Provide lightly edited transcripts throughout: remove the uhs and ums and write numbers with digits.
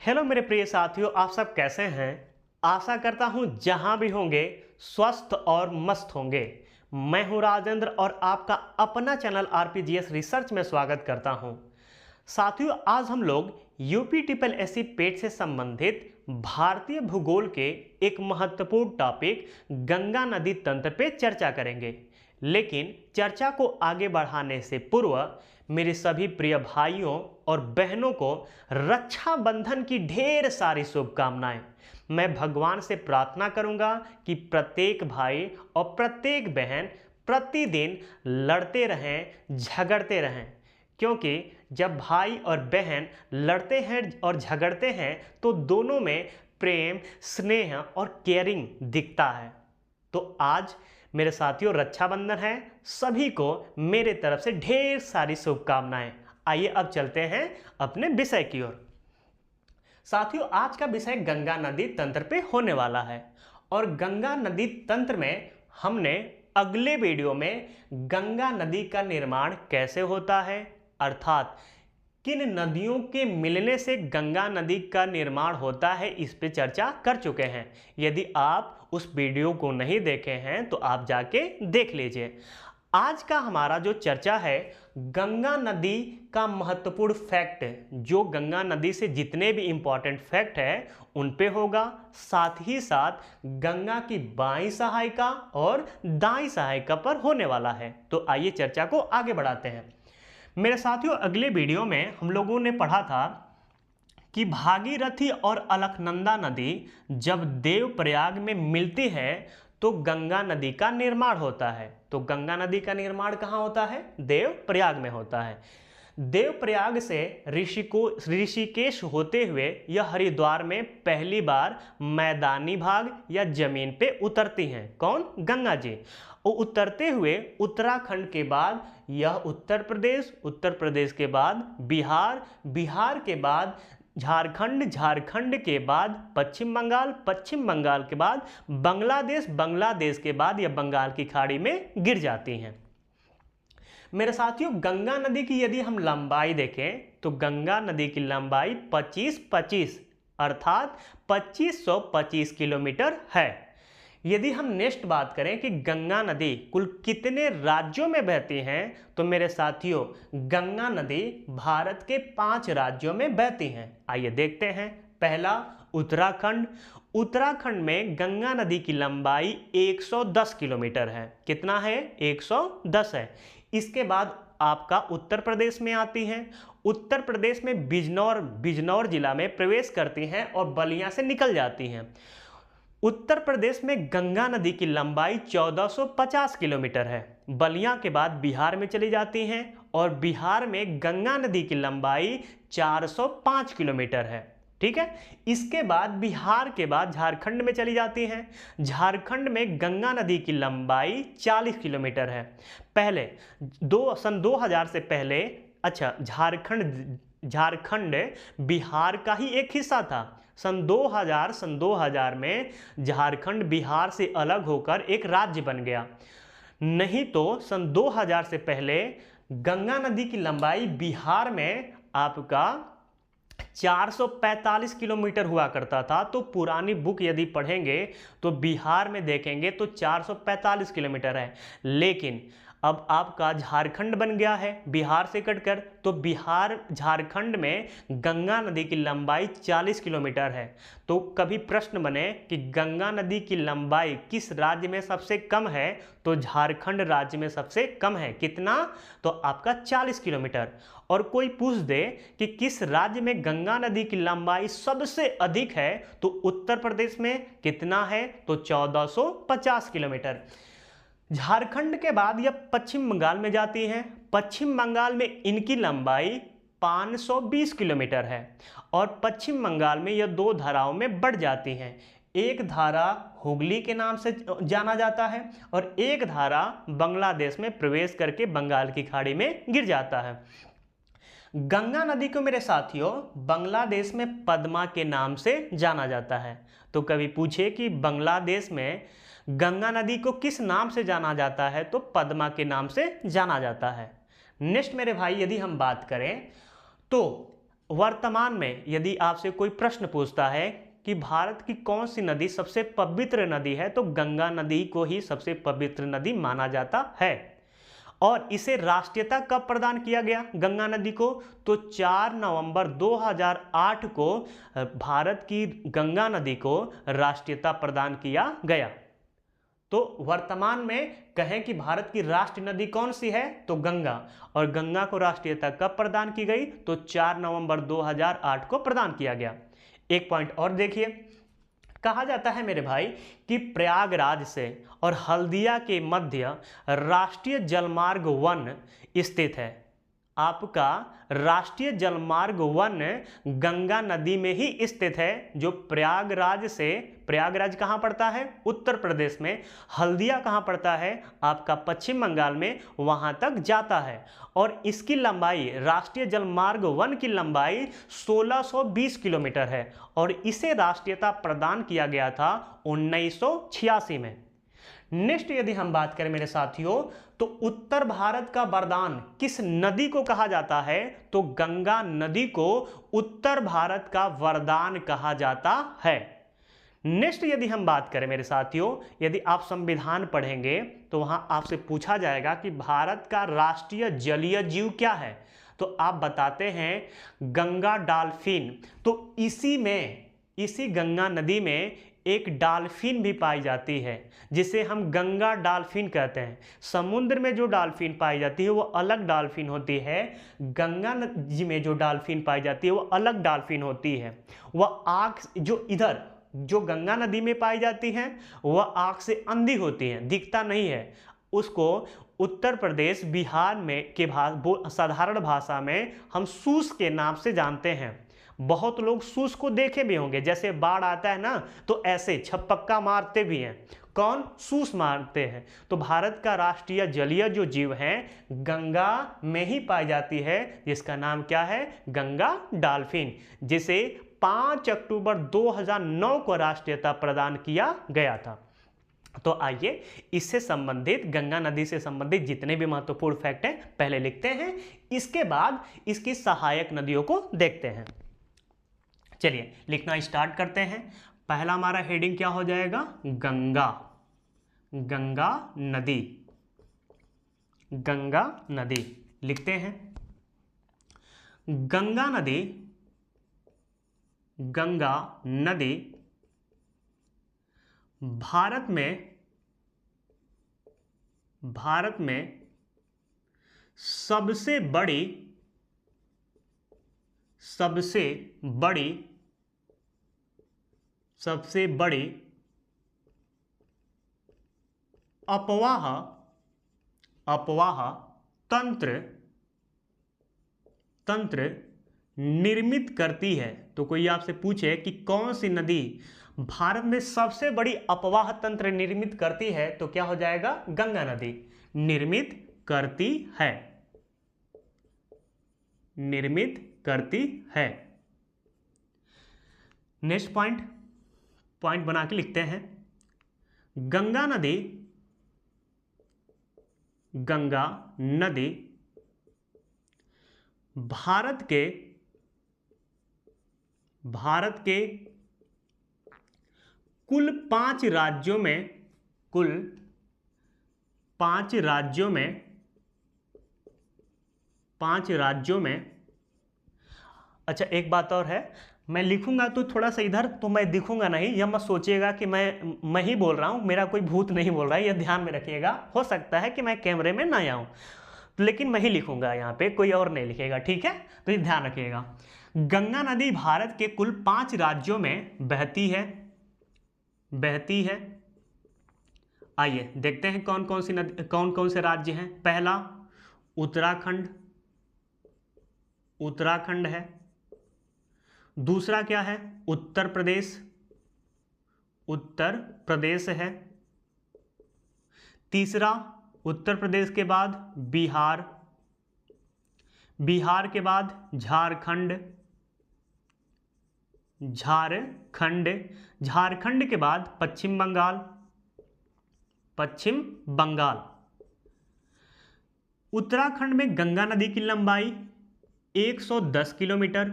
Hello मेरे प्रिय साथियों, आप सब कैसे हैं। आशा करता हूं जहां भी होंगे स्वस्थ और मस्त होंगे। मैं हूं राजेंद्र और आपका अपना चैनल आरपीजीएस रिसर्च में स्वागत करता हूं। साथियों, आज हम लोग यूपी ट्रिपल एससी पेट से संबंधित भारतीय भूगोल के एक महत्वपूर्ण टॉपिक गंगा नदी तंत्र पे चर्चा करेंगे। लेकिन चर्चा को आगे बढ़ाने से पूर्व मेरे सभी प्रिय भाइयों और बहनों को रक्षाबंधन की ढेर सारी शुभकामनाएं। मैं भगवान से प्रार्थना करूंगा कि प्रत्येक भाई और प्रत्येक बहन प्रतिदिन लड़ते रहें, झगड़ते रहें, क्योंकि जब भाई और बहन लड़ते हैं और झगड़ते हैं तो दोनों में प्रेम, स्नेह और केयरिंग दिखता है। तो आज मेरे साथियों रक्षाबंधन है, सभी को मेरे तरफ से ढेर सारी शुभकामनाएं। आइए अब चलते हैं अपने विषय की ओर। साथियों, आज का विषय गंगा नदी तंत्र पे होने वाला है और गंगा नदी तंत्र में हमने अगले वीडियो में गंगा नदी का निर्माण कैसे होता है, अर्थात किन नदियों के मिलने से गंगा नदी का निर्माण होता है, इस पे चर्चा कर चुके हैं। यदि आप उस वीडियो को नहीं देखे हैं तो आप जाके देख लीजिए। आज का हमारा जो चर्चा है गंगा नदी का महत्वपूर्ण फैक्ट, जो गंगा नदी से जितने भी इंपॉर्टेंट फैक्ट है उन पे होगा, साथ ही साथ गंगा की बाईं सहायिका और दाईं सहायिका पर होने वाला है। तो आइए चर्चा को आगे बढ़ाते हैं। मेरे साथियों, अगले वीडियो में हम लोगों ने पढ़ा था कि भागीरथी और अलकनंदा नदी जब देवप्रयाग में मिलती है तो गंगा नदी का निर्माण होता है। तो गंगा नदी का निर्माण कहाँ होता है? देवप्रयाग में होता है। देवप्रयाग से ऋषिकेश होते हुए यह हरिद्वार में पहली बार मैदानी भाग या जमीन पे उतरती हैं। कौन? गंगा जी। और उतरते हुए उत्तराखंड के बाद यह उत्तर प्रदेश के बाद बिहार के बाद झारखंड के बाद पश्चिम बंगाल के बाद बांग्लादेश के बाद यह बंगाल की खाड़ी में गिर जाती हैं। मेरे साथियों, गंगा नदी की यदि हम लंबाई देखें तो गंगा नदी की लंबाई 25 अर्थात 2525 किलोमीटर है। यदि हम नेक्स्ट बात करें कि गंगा नदी कुल कितने राज्यों में बहती हैं, तो मेरे साथियों गंगा नदी भारत के 5 राज्यों में बहती हैं। आइए देखते हैं। पहला, उत्तराखंड में गंगा नदी की लंबाई 110 किलोमीटर है। कितना है? 110 है। इसके बाद आपका उत्तर प्रदेश में आती हैं। उत्तर प्रदेश में बिजनौर जिला में प्रवेश करती हैं और बलिया से निकल जाती हैं। उत्तर प्रदेश में गंगा नदी की लंबाई 1450 किलोमीटर है। बलिया के बाद बिहार में चली जाती हैं और बिहार में गंगा नदी की लंबाई 405 किलोमीटर है। ठीक है। इसके बाद बिहार के बाद झारखंड में चली जाती हैं। झारखंड में गंगा नदी की लंबाई 40 किलोमीटर है। पहले सन 2000 से पहले, अच्छा, झारखंड बिहार का ही एक हिस्सा था। सन 2000 में झारखंड बिहार से अलग होकर एक राज्य बन गया। नहीं तो सन 2000 से पहले गंगा नदी की लंबाई बिहार में आपका 445 किलोमीटर हुआ करता था। तो पुरानी बुक यदि पढ़ेंगे तो बिहार में देखेंगे तो 445 किलोमीटर है। लेकिन अब आपका झारखंड बन गया है बिहार से कटकर, तो झारखंड में गंगा नदी की लंबाई 40 किलोमीटर है। तो कभी प्रश्न बने कि गंगा नदी की लंबाई किस राज्य में सबसे कम है, तो झारखंड राज्य में सबसे कम है। कितना? तो आपका 40 किलोमीटर। और कोई पूछ दे कि किस राज्य में गंगा नदी की लंबाई सबसे अधिक है, तो उत्तर प्रदेश में कितना है? तो 1450 किलोमीटर। झारखंड के बाद यह पश्चिम बंगाल में जाती हैं। पश्चिम बंगाल में इनकी लंबाई 520 किलोमीटर है और पश्चिम बंगाल में यह 2 धाराओं में बढ़ जाती हैं। एक धारा हुगली के नाम से जाना जाता है और एक धारा बांग्लादेश में प्रवेश करके बंगाल की खाड़ी में गिर जाता है। गंगा नदी को मेरे साथियों बांग्लादेश में पद्मा के नाम से जाना जाता है। तो कभी पूछे कि बांग्लादेश में गंगा नदी को किस नाम से जाना जाता है, तो पद्मा के नाम से जाना जाता है। नेक्स्ट मेरे भाई, यदि हम बात करें तो वर्तमान में यदि आपसे कोई प्रश्न पूछता है कि भारत की कौन सी नदी सबसे पवित्र नदी है, तो गंगा नदी को ही सबसे पवित्र नदी माना जाता है। और इसे राष्ट्रीयता कब प्रदान किया गया गंगा नदी को, तो 4 नवंबर 2008 को भारत की गंगा नदी को राष्ट्रीयता प्रदान किया गया। तो वर्तमान में कहें कि भारत की राष्ट्रीय नदी कौन सी है, तो गंगा। और गंगा को राष्ट्रीयता कब प्रदान की गई, तो 4 नवंबर 2008 को प्रदान किया गया। एक पॉइंट और देखिए, कहा जाता है मेरे भाई कि प्रयागराज से और हल्दिया के मध्य राष्ट्रीय जलमार्ग 1 स्थित है। आपका राष्ट्रीय जलमार्ग 1 गंगा नदी में ही स्थित है, जो प्रयागराज कहाँ पड़ता है, उत्तर प्रदेश में। हल्दिया कहाँ पड़ता है, आपका पश्चिम बंगाल में, वहाँ तक जाता है। और इसकी लंबाई, राष्ट्रीय जलमार्ग 1 की लंबाई 1620 किलोमीटर है। और इसे राष्ट्रीयता प्रदान किया गया था 1986 में। नेक्स्ट यदि हम बात करें मेरे साथियों, तो उत्तर भारत का वरदान किस नदी को कहा जाता है, तो गंगा नदी को उत्तर भारत का वरदान कहा जाता है। नेक्स्ट यदि हम बात करें मेरे साथियों, यदि आप संविधान पढ़ेंगे तो वहां आपसे पूछा जाएगा कि भारत का राष्ट्रीय जलीय जीव क्या है, तो आप बताते हैं गंगा डॉल्फिन। तो इसी गंगा नदी में एक डॉल्फिन भी पाई जाती है, जिसे हम गंगा डॉल्फिन कहते हैं। समुद्र में जो डॉल्फिन पाई जाती है वो अलग डॉल्फिन होती है, गंगा नदी में जो डॉल्फिन पाई जाती है वो अलग डॉल्फिन होती है। वह आँख जो गंगा नदी में पाई जाती हैं वह आँख से अंधी होती हैं, दिखता नहीं है। उसको उत्तर प्रदेश, बिहार में साधारण भाषा में हम सूस के नाम से जानते हैं। बहुत लोग सूस को देखे भी होंगे, जैसे बाढ़ आता है ना तो ऐसे छपक्का मारते भी हैं। कौन? सूस मारते हैं। तो भारत का राष्ट्रीय जलीय जो जीव है गंगा में ही पाई जाती है, जिसका नाम क्या है, गंगा डॉल्फिन, जिसे 5 अक्टूबर 2009 को राष्ट्रीयता प्रदान किया गया था। तो आइए इससे संबंधित, गंगा नदी से संबंधित जितने भी महत्वपूर्ण फैक्ट हैं पहले लिखते हैं, इसके बाद इसकी सहायक नदियों को देखते हैं। चलिए लिखना स्टार्ट करते हैं। पहला हमारा हेडिंग क्या हो जाएगा, गंगा। गंगा नदी, गंगा नदी लिखते हैं। गंगा नदी, गंगा नदी भारत में सबसे बड़ी अपवाह तंत्र निर्मित करती है। तो कोई आपसे पूछे कि कौन सी नदी भारत में सबसे बड़ी अपवाह तंत्र निर्मित करती है, तो क्या हो जाएगा, गंगा नदी निर्मित करती है। नेक्स्ट पॉइंट बना के लिखते हैं। गंगा नदी भारत के कुल 5 राज्यों में, अच्छा एक बात और है, मैं लिखूंगा तो थोड़ा सा इधर, तो मैं दिखूंगा नहीं, यह मत सोचिएगा कि मैं ही बोल रहा हूं, मेरा कोई भूत नहीं बोल रहा है, यह ध्यान में रखिएगा। हो सकता है कि मैं कैमरे में ना आऊं, लेकिन मैं ही लिखूंगा, यहाँ पे कोई और नहीं लिखेगा, ठीक है, तो ये ध्यान रखिएगा। गंगा नदी भारत के कुल 5 राज्यों में बहती है। आइए देखते हैं कौन कौन से राज्य हैं। पहला उत्तराखंड है। दूसरा क्या है, उत्तर प्रदेश है। तीसरा उत्तर प्रदेश के बाद बिहार के बाद झारखंड के बाद पश्चिम बंगाल। उत्तराखंड में गंगा नदी की लंबाई 110 किलोमीटर,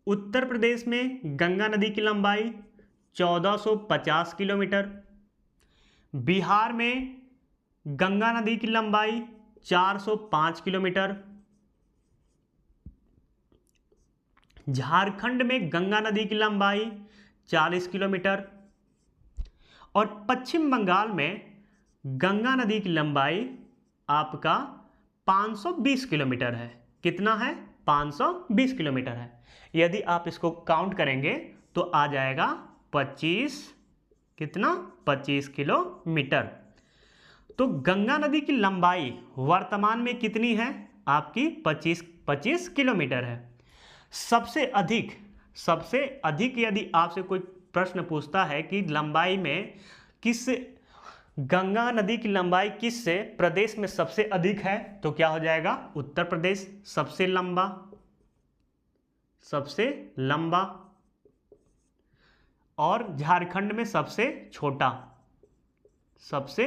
उत्तर प्रदेश में गंगा नदी की लंबाई 1450 किलोमीटर, बिहार में गंगा नदी की लंबाई 405 किलोमीटर, झारखंड में गंगा नदी की लंबाई 40 किलोमीटर और पश्चिम बंगाल में गंगा नदी की लंबाई आपका 520 किलोमीटर है। कितना है? 520 किलोमीटर है। यदि आप इसको काउंट करेंगे तो आ जाएगा 25 किलोमीटर। तो गंगा नदी की लंबाई वर्तमान में कितनी है? आपकी 25 किलोमीटर है। सबसे अधिक यदि आपसे कोई प्रश्न पूछता है कि लंबाई में गंगा नदी की लंबाई किस से प्रदेश में सबसे अधिक है, तो क्या हो जाएगा? उत्तर प्रदेश सबसे लंबा और झारखंड में सबसे छोटा, सबसे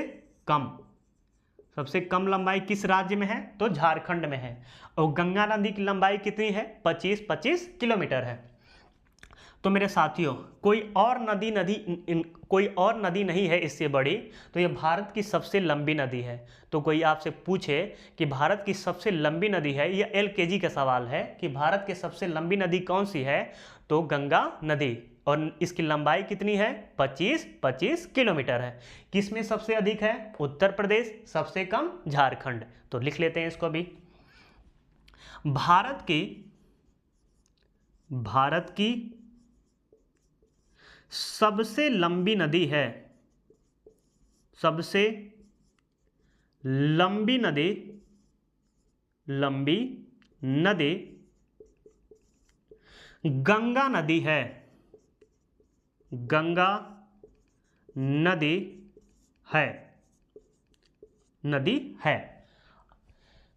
कम लंबाई किस राज्य में है? तो झारखंड में है। और गंगा नदी की लंबाई कितनी है? 25 किलोमीटर है। तो मेरे साथियों, कोई और नदी नहीं है इससे बड़ी, तो ये भारत की सबसे लंबी नदी है। तो कोई आपसे पूछे कि भारत की सबसे लंबी नदी है, यह LKG का सवाल है कि भारत की सबसे लंबी नदी कौन सी है, तो गंगा नदी, और इसकी लंबाई कितनी है? 25 किलोमीटर है। किसमें सबसे अधिक है? उत्तर प्रदेश, सबसे कम झारखंड। तो लिख लेते हैं इसको भी। भारत की सबसे लंबी नदी है, सबसे लंबी नदी गंगा नदी है। गंगा नदी है।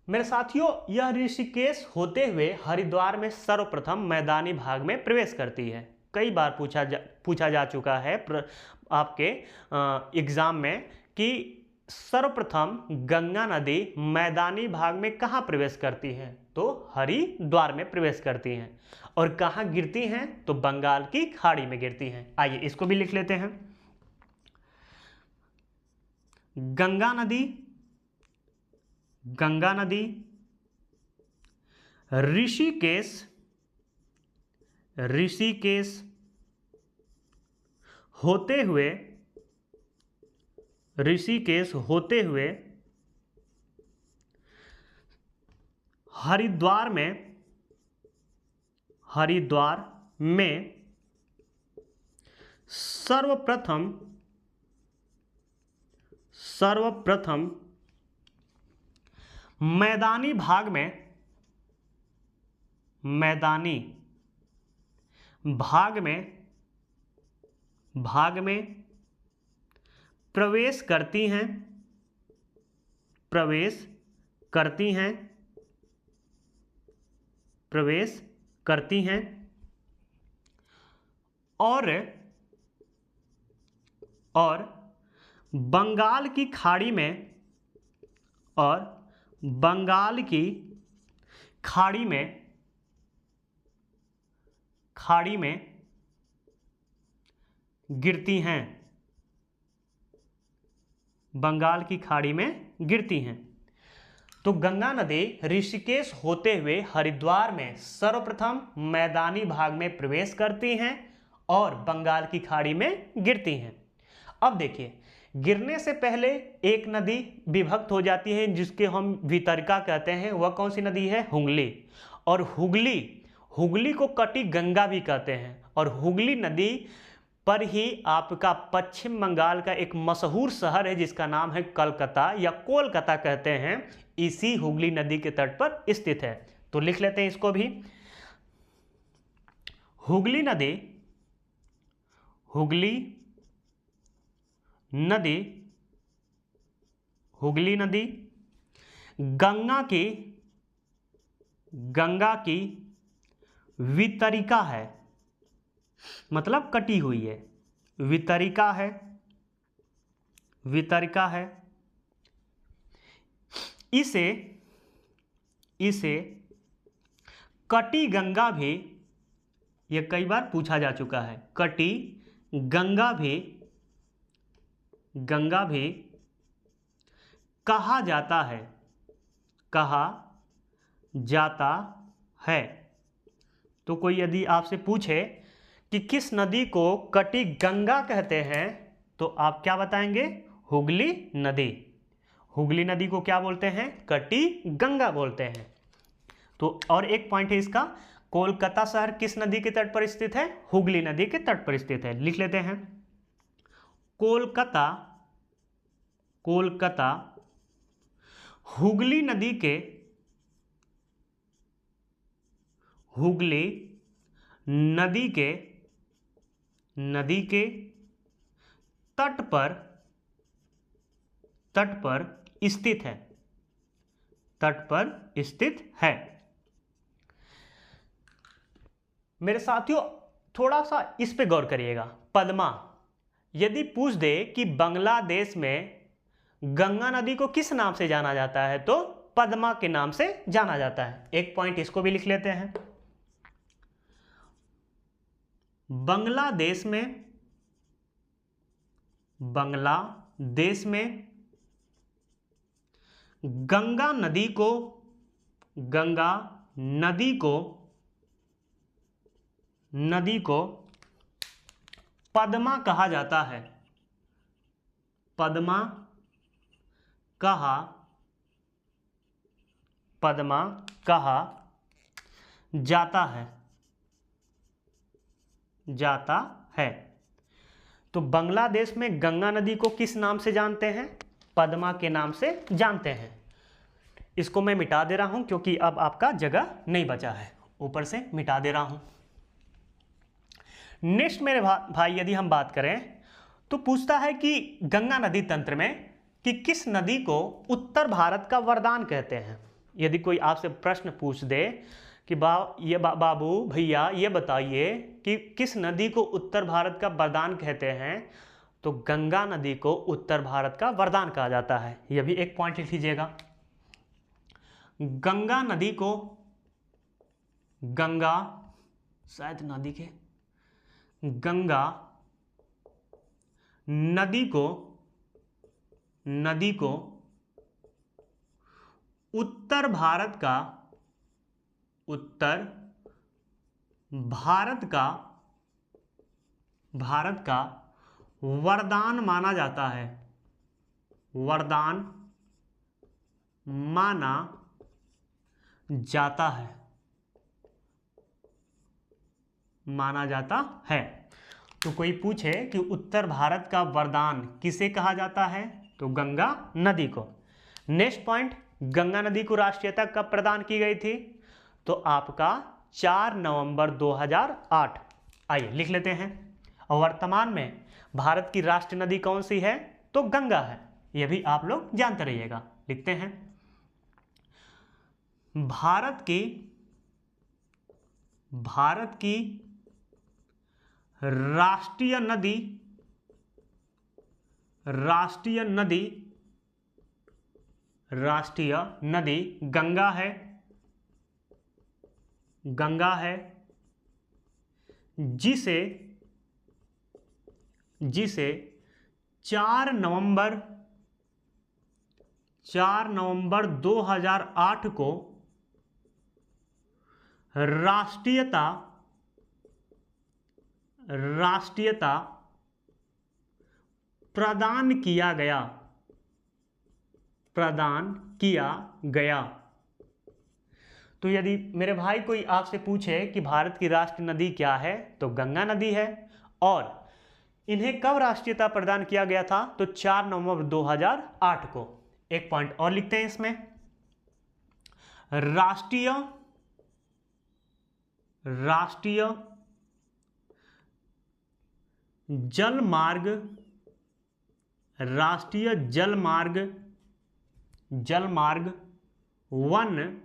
मेरे साथियों, यह ऋषिकेश होते हुए हरिद्वार में सर्वप्रथम मैदानी भाग में प्रवेश करती है। कई बार पूछा जा चुका है आपके एग्जाम में कि सर्वप्रथम गंगा नदी मैदानी भाग में कहाँ प्रवेश करती है, तो हरिद्वार में प्रवेश करती हैं। और कहाँ गिरती हैं? तो बंगाल की खाड़ी में गिरती हैं। आइए इसको भी लिख लेते हैं। गंगा नदी ऋषिकेश होते हुए हरिद्वार में सर्वप्रथम मैदानी भाग में प्रवेश करती हैं और बंगाल की खाड़ी में गिरती हैं। बंगाल की खाड़ी में गिरती हैं। तो गंगा नदी ऋषिकेश होते हुए हरिद्वार में सर्वप्रथम मैदानी भाग में प्रवेश करती हैं और बंगाल की खाड़ी में गिरती हैं। अब देखिए, गिरने से पहले एक नदी विभक्त हो जाती है जिसके हम वितरिका कहते हैं। वह कौन सी नदी है? हुगली। और हुगली को कटी गंगा भी कहते हैं। और हुगली नदी पर ही आपका पश्चिम बंगाल का एक मशहूर शहर है जिसका नाम है कलकत्ता या कोलकाता कहते हैं, इसी हुगली नदी के तट पर स्थित है। तो लिख लेते हैं इसको भी। हुगली नदी गंगा की वितरिका है, मतलब कटी हुई है, वितरिका है। इसे कटी गंगा भी यह कई बार पूछा जा चुका है। कटी गंगा भी कहा जाता है, कहा जाता है। तो कोई यदि आपसे पूछे कि किस नदी को कटी गंगा कहते हैं, तो आप क्या बताएंगे? हुगली नदी। हुगली नदी को क्या बोलते हैं? कटी गंगा बोलते हैं। तो और एक पॉइंट है इसका, कोलकाता शहर किस नदी के तट पर स्थित है? हुगली नदी के तट पर स्थित है। लिख लेते हैं, कोलकाता हुगली नदी के तट पर स्थित है, तट पर स्थित है। मेरे साथियों थोड़ा सा इस पे गौर करिएगा। पद्मा, यदि पूछ दे कि बांग्लादेश में गंगा नदी को किस नाम से जाना जाता है, तो पद्मा के नाम से जाना जाता है। एक पॉइंट इसको भी लिख लेते हैं। बांग्लादेश में गंगा नदी को पद्मा कहा जाता है, पद्मा कहा जाता है। तो बांग्लादेश में गंगा नदी को किस नाम से जानते हैं? पद्मा के नाम से जानते हैं। इसको मैं मिटा दे रहा हूं क्योंकि अब आपका जगह नहीं बचा है, ऊपर से मिटा दे रहा हूं। नेक्स्ट मेरे भाई यदि हम बात करें तो पूछता है कि गंगा नदी तंत्र में कि किस नदी को उत्तर भारत का वरदान कहते हैं। यदि कोई आपसे प्रश्न पूछ दे कि बाबू भैया ये बताइए कि किस नदी को उत्तर भारत का वरदान कहते हैं, तो गंगा नदी को उत्तर भारत का वरदान कहा जाता है। यह भी एक पॉइंट लिख लीजिएगा। गंगा नदी को उत्तर भारत का वरदान माना जाता है, वरदान माना जाता है। तो कोई पूछे कि उत्तर भारत का वरदान किसे कहा जाता है, तो गंगा नदी को। नेक्स्ट पॉइंट, गंगा नदी को राष्ट्रीयता कब प्रदान की गई थी, तो आपका 4 नवंबर 2008। आइए लिख लेते हैं। और वर्तमान में भारत की राष्ट्रीय नदी कौन सी है, तो गंगा है। यह भी आप लोग जानते रहिएगा। लिखते हैं, भारत की राष्ट्रीय नदी गंगा है, जिसे 4 नवंबर 2008 को राष्ट्रीयता प्रदान किया गया। तो यदि मेरे भाई कोई आपसे पूछे कि भारत की राष्ट्रीय नदी क्या है, तो गंगा नदी है। और इन्हें कब राष्ट्रीयता प्रदान किया गया था, तो 4 नवंबर 2008 को। एक पॉइंट और लिखते हैं इसमें, राष्ट्रीय जलमार्ग 1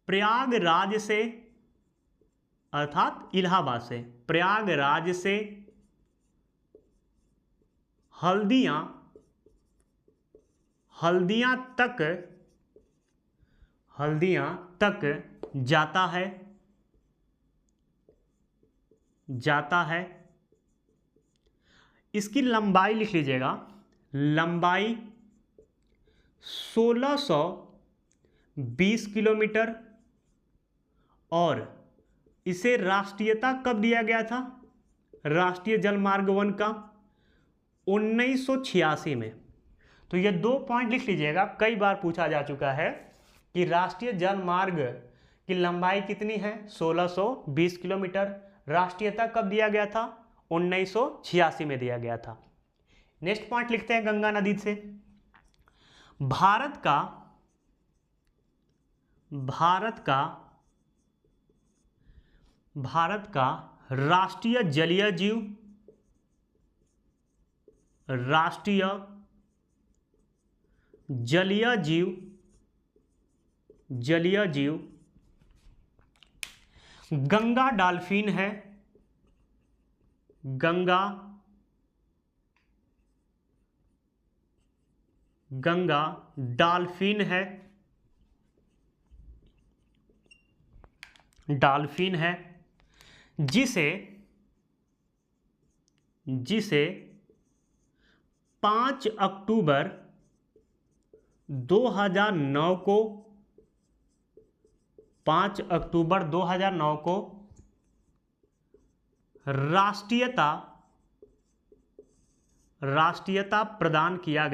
प्रयागराज से, अर्थात इलाहाबाद से, प्रयागराज से हल्दिया तक जाता है। जाता है। इसकी लंबाई लिख लीजिएगा, लंबाई 1620 किलोमीटर। और इसे राष्ट्रीयता कब दिया गया था, राष्ट्रीय जलमार्ग 1 का 1986 में। तो ये 2 पॉइंट लिख लीजिएगा, कई बार पूछा जा चुका है कि राष्ट्रीय जलमार्ग की लंबाई कितनी है, 1620 किलोमीटर। राष्ट्रीयता कब दिया गया था, 1986 में दिया गया था। नेक्स्ट पॉइंट लिखते हैं गंगा नदी से। भारत का राष्ट्रीय जलीय जीव गंगा डॉल्फिन है। गंगा डॉल्फिन है, जिसे 5 अक्टूबर 2009 को राष्ट्रीयता प्रदान किया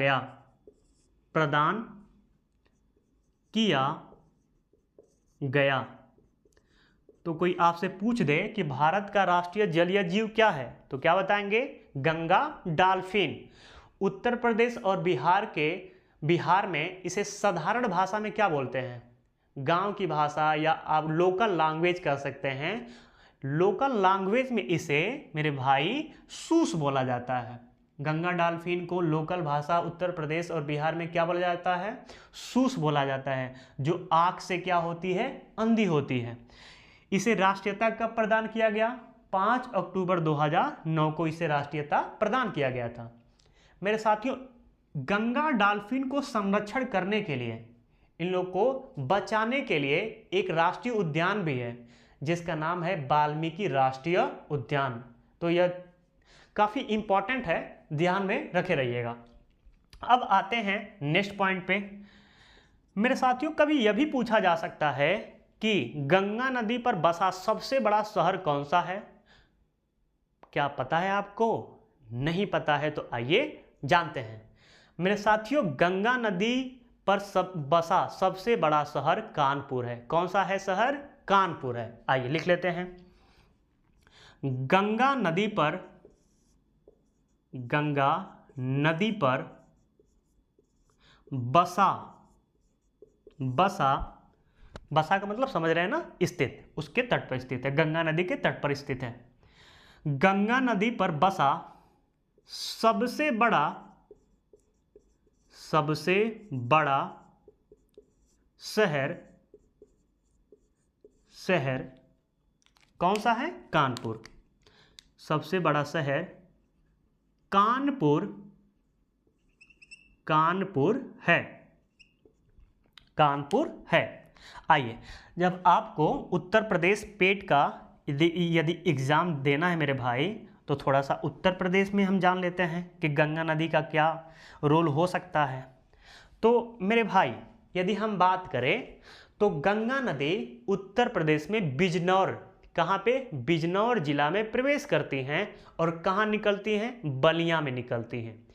गया। तो कोई आपसे पूछ दे कि भारत का राष्ट्रीय जलीय जीव क्या है, तो क्या बताएंगे, गंगा डॉल्फिन। उत्तर प्रदेश और बिहार में इसे साधारण भाषा में क्या बोलते हैं, गांव की भाषा या आप लोकल लैंग्वेज कह सकते हैं। लोकल लैंग्वेज में इसे मेरे भाई सूस बोला जाता है। गंगा डॉल्फिन को लोकल भाषा उत्तर प्रदेश और बिहार में क्या बोला जाता है, सूस बोला जाता है, जो आंख से क्या होती है, अंधी होती है। इसे राष्ट्रीयता कब प्रदान किया गया, 5 अक्टूबर 2009 को इसे राष्ट्रीयता प्रदान किया गया था। मेरे साथियों, गंगा डॉल्फिन को संरक्षण करने के लिए, इन लोग को बचाने के लिए एक राष्ट्रीय उद्यान भी है, जिसका नाम है वाल्मीकि राष्ट्रीय उद्यान। तो यह काफी इंपॉर्टेंट है, ध्यान में रखे रहिएगा। अब आते हैं नेक्स्ट पॉइंट पे। मेरे साथियों, कभी यह भी पूछा जा सकता है कि गंगा नदी पर बसा सबसे बड़ा शहर कौन सा है। क्या पता है आपको? नहीं पता है तो आइए जानते हैं। मेरे साथियों, गंगा नदी पर बसा सबसे बड़ा शहर कानपुर है। कौन सा है शहर? कानपुर है। आइए लिख लेते हैं। गंगा नदी पर बसा का मतलब समझ रहे हैं ना, स्थित, उसके तट पर स्थित है, गंगा नदी के तट पर स्थित है। गंगा नदी पर बसा सबसे बड़ा शहर कौन सा है? कानपुर। सबसे बड़ा शहर कानपुर है। आइए, जब आपको उत्तर प्रदेश पेट का यदि एग्जाम देना है मेरे भाई, तो थोड़ा सा उत्तर प्रदेश में हम जान लेते हैं कि गंगा नदी का क्या रोल हो सकता है। तो मेरे भाई, यदि हम बात करें तो गंगा नदी उत्तर प्रदेश में बिजनौर, कहाँ पे? बिजनौर जिला में प्रवेश करती हैं और कहाँ निकलती हैं? बलिया में निकलती हैं।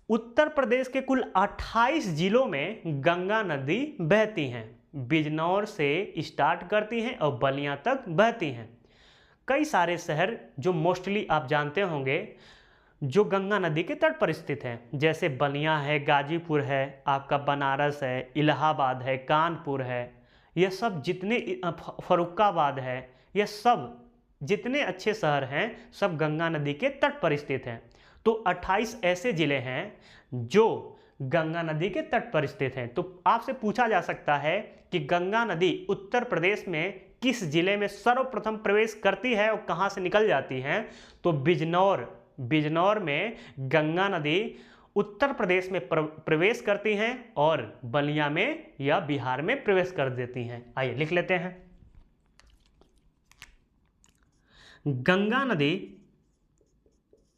उत्तर प्रदेश के कुल 28 जिलों में गंगा नदी बहती हैं। बिजनौर से स्टार्ट करती हैं और बलिया तक बहती हैं। कई सारे शहर जो मोस्टली आप जानते होंगे, जो गंगा नदी के तट पर स्थित हैं, जैसे बलिया है, गाजीपुर है, आपका बनारस है, इलाहाबाद है, कानपुर है, यह सब जितने, फर्रुखाबाद है, यह सब जितने अच्छे शहर हैं, सब गंगा नदी के तट पर स्थित हैं। तो 28 ऐसे जिले हैं जो गंगा नदी के तट पर स्थित हैं। तो आपसे पूछा जा सकता है कि गंगा नदी उत्तर प्रदेश में किस जिले में सर्वप्रथम प्रवेश करती है और कहां से निकल जाती है? तो बिजनौर में गंगा नदी उत्तर प्रदेश में प्रवेश करती हैं और बलिया में या बिहार में प्रवेश कर देती हैं। आइए लिख लेते हैं। गंगा नदी,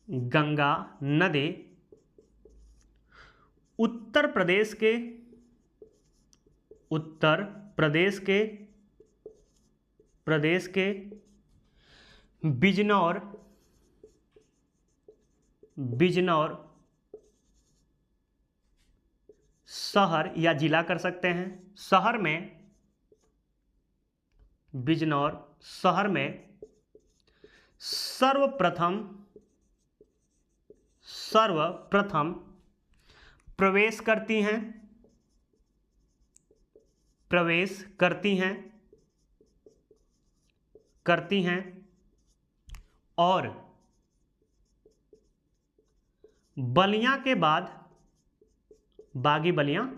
गंगा नदी उत्तर प्रदेश के, उत्तर प्रदेश के, प्रदेश के बिजनौर, बिजनौर शहर या जिला कर सकते हैं, शहर में, बिजनौर शहर में सर्वप्रथम, सर्वप्रथम प्रवेश करती हैं, प्रवेश करती हैं, करती हैं और बलिया के बाद, बागी बलिया,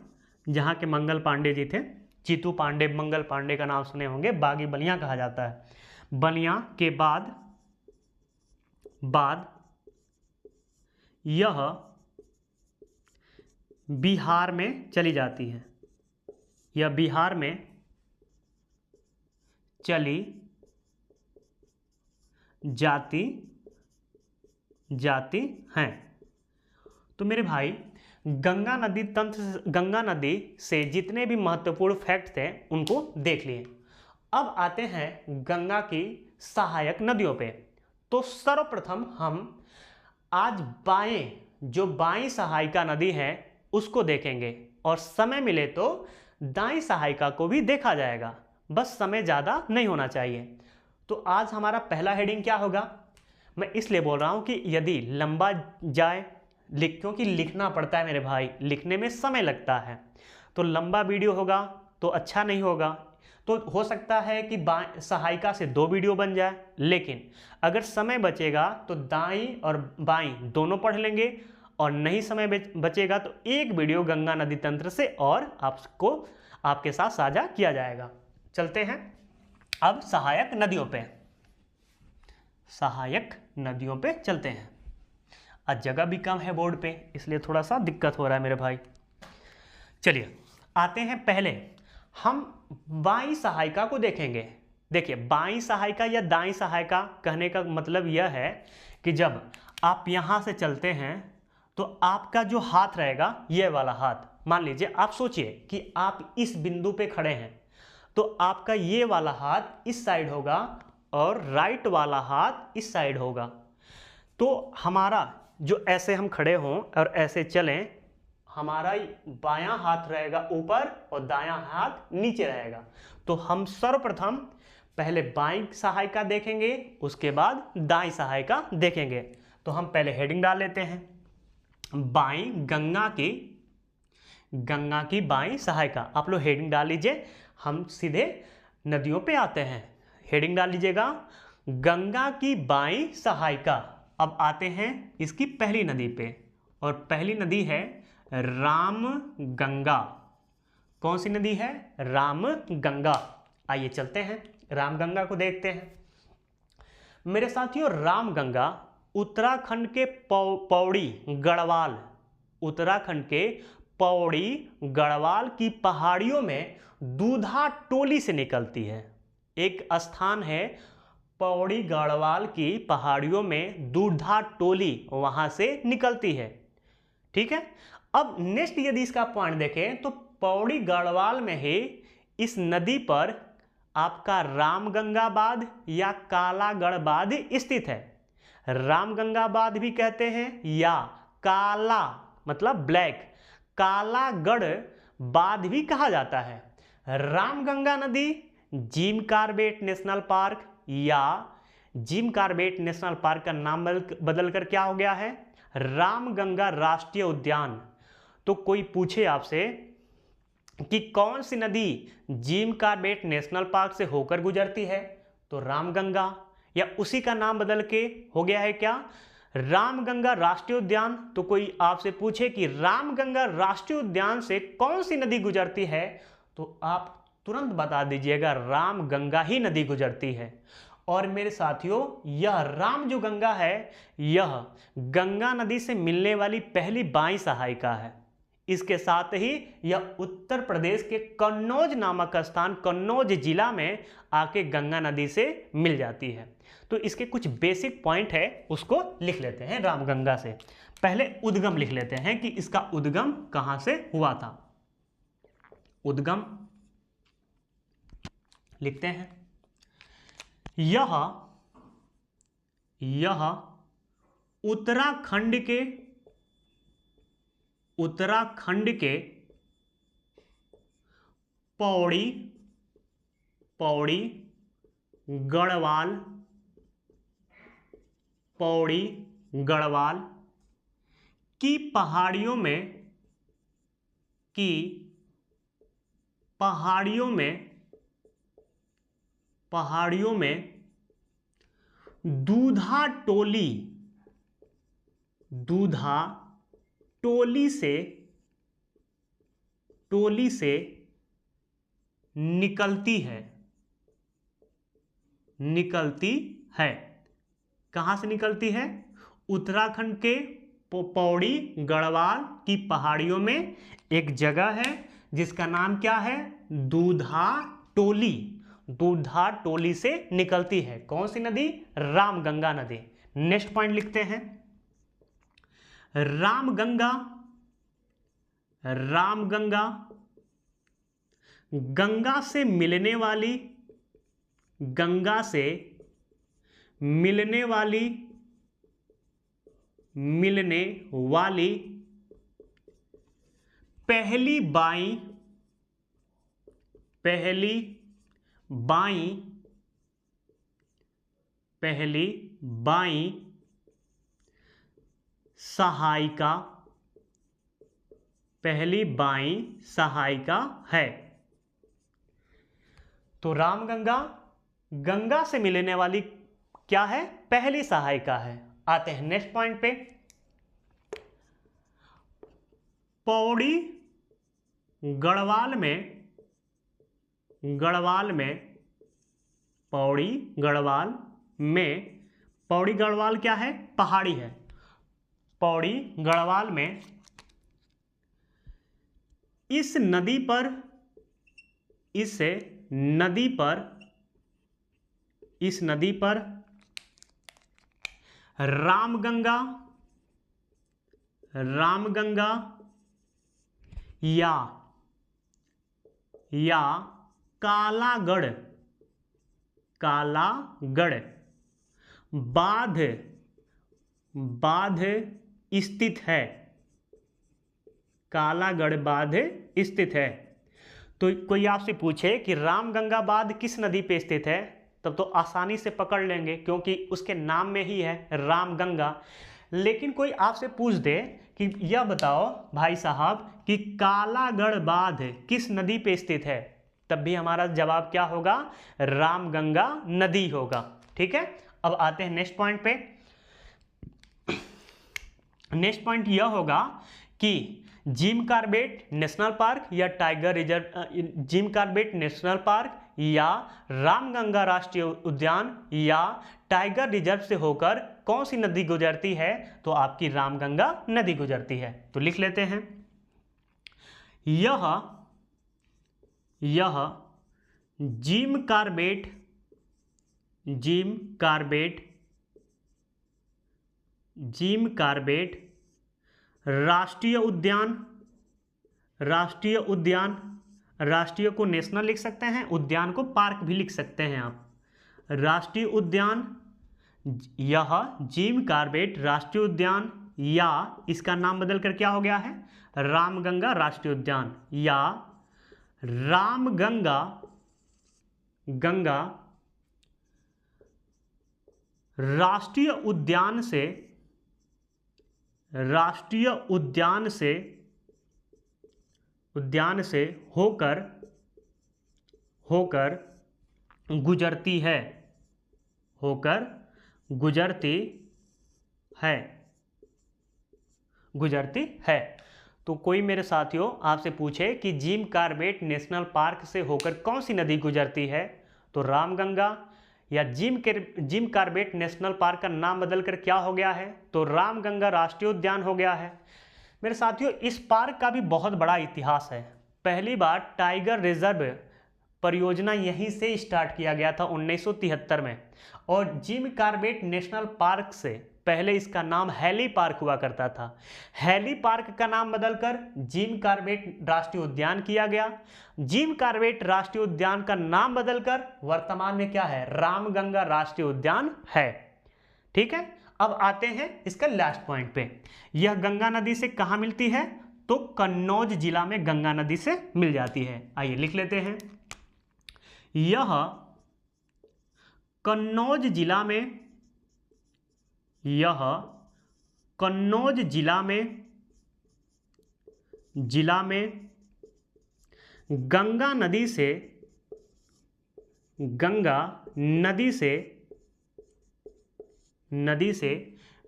जहाँ के मंगल पांडे जी थे, जीतू पांडे, मंगल पांडे का नाम सुने होंगे, बागी बलिया कहा जाता है। बलिया के बाद, बाद यह बिहार में चली जाती है, यह बिहार में चली जाती, जाती हैं। तो मेरे भाई गंगा नदी तंत्र, गंगा नदी से जितने भी महत्वपूर्ण फैक्ट थे उनको देख लिए। अब आते हैं गंगा की सहायक नदियों पे। तो सर्वप्रथम हम आज बाएं, जो बाईं सहायिका नदी है उसको देखेंगे और समय मिले तो दाईं सहायिका को भी देखा जाएगा, बस समय ज़्यादा नहीं होना चाहिए। तो आज हमारा पहला हेडिंग क्या होगा, मैं इसलिए बोल रहा हूँ कि यदि लंबा जाए, क्योंकि लिखना पड़ता है मेरे भाई, लिखने में समय लगता है, तो लंबा वीडियो होगा तो अच्छा नहीं होगा। तो हो सकता है कि सहायिका से 2 वीडियो बन जाए, लेकिन अगर समय बचेगा तो दाईं और बाईं दोनों पढ़ लेंगे, और नहीं समय बचेगा तो एक वीडियो गंगा नदी तंत्र से और आपको, आपके साथ साझा किया जाएगा। चलते हैं अब सहायक नदियों पे, सहायक नदियों पे चलते हैं। आज जगह भी कम है बोर्ड पे, इसलिए थोड़ा सा दिक्कत हो रहा है मेरे भाई। चलिए आते हैं, पहले हम बाईं सहायिका को देखेंगे। देखिए बाईं सहायिका या दाईं सहायिका कहने का मतलब यह है कि जब आप यहाँ से चलते हैं तो आपका जो हाथ रहेगा, ये वाला हाथ, मान लीजिए आप सोचिए कि आप इस बिंदु पे खड़े हैं, तो आपका ये वाला हाथ इस साइड होगा और राइट वाला हाथ इस साइड होगा। तो हमारा जो ऐसे हम खड़े हों और ऐसे चलें, हमारा बायां हाथ रहेगा ऊपर और दायां हाथ नीचे रहेगा। तो हम सर्वप्रथम पहले बाईं सहायिका देखेंगे, उसके बाद दाईं सहायिका देखेंगे। तो हम पहले हेडिंग डाल लेते हैं, बाईं गंगा की बाईं सहायिका। आप लोग हेडिंग डाल लीजिए, हम सीधे नदियों पे आते हैं। हेडिंग डाल लीजिएगा, गंगा की बाईं सहायिका। अब आते हैं इसकी पहली नदी पे, और पहली नदी है रामगंगा। कौन सी नदी है? रामगंगा। आइए चलते हैं, रामगंगा को देखते हैं। मेरे साथियों, रामगंगा उत्तराखंड के पौड़ी गढ़वाल, उत्तराखंड के पौड़ी गढ़वाल की पहाड़ियों में दूधा टोली से निकलती है। एक स्थान है पौड़ी गढ़वाल की पहाड़ियों में दूधा टोली, वहां से निकलती है। ठीक है, अब नेक्स्ट यदि इसका पॉइंट देखें तो पौड़ी गढ़वाल में ही इस नदी पर आपका रामगंगा बांध या कालागढ़ बांध स्थित है। रामगंगा बांध भी कहते हैं या काला मतलब ब्लैक, कालागढ़ बांध भी कहा जाता है। रामगंगा नदी जिम कॉर्बेट नेशनल पार्क या जिम कॉर्बेट नेशनल पार्क का नाम बदलकर क्या हो गया है? रामगंगा राष्ट्रीय उद्यान। तो कोई पूछे आपसे कि कौन सी नदी जिम कॉर्बेट नेशनल पार्क से होकर गुजरती है, तो रामगंगा, या उसी का नाम बदल के हो गया है क्या? रामगंगा राष्ट्रीय उद्यान। तो कोई आपसे पूछे कि रामगंगा राष्ट्रीय उद्यान से कौन सी नदी गुजरती है, तो आप तुरंत बता दीजिएगा रामगंगा ही नदी गुजरती है। और मेरे साथियों, यह राम जो गंगा है, यह गंगा नदी से मिलने वाली पहली बाईं सहायिका है। इसके साथ ही यह उत्तर प्रदेश के कन्नौज नामक स्थान, कन्नौज जिला में आके गंगा नदी से मिल जाती है। तो इसके कुछ बेसिक पॉइंट है, उसको लिख लेते हैं रामगंगा से। पहले उद्गम लिख लेते हैं कि इसका उद्गम कहां से हुआ था। उद्गम लिखते हैं, यह उत्तराखंड के पौड़ी गढ़वाल की पहाड़ियों में दूधा टोली से निकलती है। कहां से निकलती है? उत्तराखंड के पौड़ी गढ़वाल की पहाड़ियों में एक जगह है जिसका नाम क्या है? दूधा टोली से निकलती है। कौन सी नदी? रामगंगा नदी। नेक्स्ट पॉइंट लिखते हैं, रामगंगा गंगा से मिलने वाली पहली बाई सहायिका है। तो रामगंगा गंगा से मिलने वाली क्या है? पहली सहायिका है। आते हैं नेक्स्ट पॉइंट पे, पौड़ी गढ़वाल क्या है? पहाड़ी है। पौड़ी गढ़वाल में इस नदी पर रामगंगा या कालागढ़ बांध स्थित है। कालागढ़ बांध स्थित है। तो कोई आपसे पूछे कि रामगंगा बांध किस नदी पे स्थित है, तब तो आसानी से पकड़ लेंगे क्योंकि उसके नाम में ही है रामगंगा। लेकिन कोई आपसे पूछ दे कि यह बताओ भाई साहब कि कालागढ़ बांध किस नदी पे स्थित है, तब भी हमारा जवाब क्या होगा? रामगंगा नदी होगा। ठीक है, अब आते हैं नेक्स्ट पॉइंट पे। नेक्स्ट पॉइंट यह होगा कि जिम कॉर्बेट नेशनल पार्क या tiger reserve, Jim Corbett national park या रामगंगा राष्ट्रीय उद्यान या टाइगर रिजर्व से होकर कौन सी नदी गुजरती है? तो आपकी रामगंगा नदी गुजरती है। तो लिख लेते हैं, यह जिम कॉर्बेट राष्ट्रीय को नेशनल लिख सकते हैं, उद्यान को पार्क भी लिख सकते हैं आप। राष्ट्रीय उद्यान, यह जिम कॉर्बेट राष्ट्रीय उद्यान या इसका नाम बदल कर क्या हो गया है? रामगंगा राष्ट्रीय उद्यान या रामगंगा राष्ट्रीय उद्यान से होकर गुजरती है। तो कोई मेरे साथियों आपसे पूछे कि जिम कॉर्बेट नेशनल पार्क से होकर कौन सी नदी गुजरती है, तो रामगंगा या जिम कॉर्बेट नेशनल पार्क का नाम बदलकर क्या हो गया है? तो रामगंगा राष्ट्रीय उद्यान हो गया है। मेरे साथियों, इस पार्क का भी बहुत बड़ा इतिहास है। पहली बार टाइगर रिजर्व परियोजना यहीं से स्टार्ट किया गया था 1973 में, और जिम कॉर्बेट नेशनल पार्क से पहले इसका नाम हैली पार्क हुआ करता था। हैली पार्क का नाम बदलकर जिम कॉर्बेट राष्ट्रीय उद्यान किया गया। जिम कॉर्बेट राष्ट्रीय उद्यान का नाम बदलकर वर्तमान में क्या है, रामगंगा राष्ट्रीय उद्यान है। ठीक है, अब आते हैं इसका लास्ट पॉइंट पे। यह गंगा नदी से कहां मिलती है, तो कन्नौज जिला में गंगा नदी से मिल जाती है। आइए लिख लेते हैं, यह कन्नौज जिला में, यह कन्नौज जिला में गंगा नदी से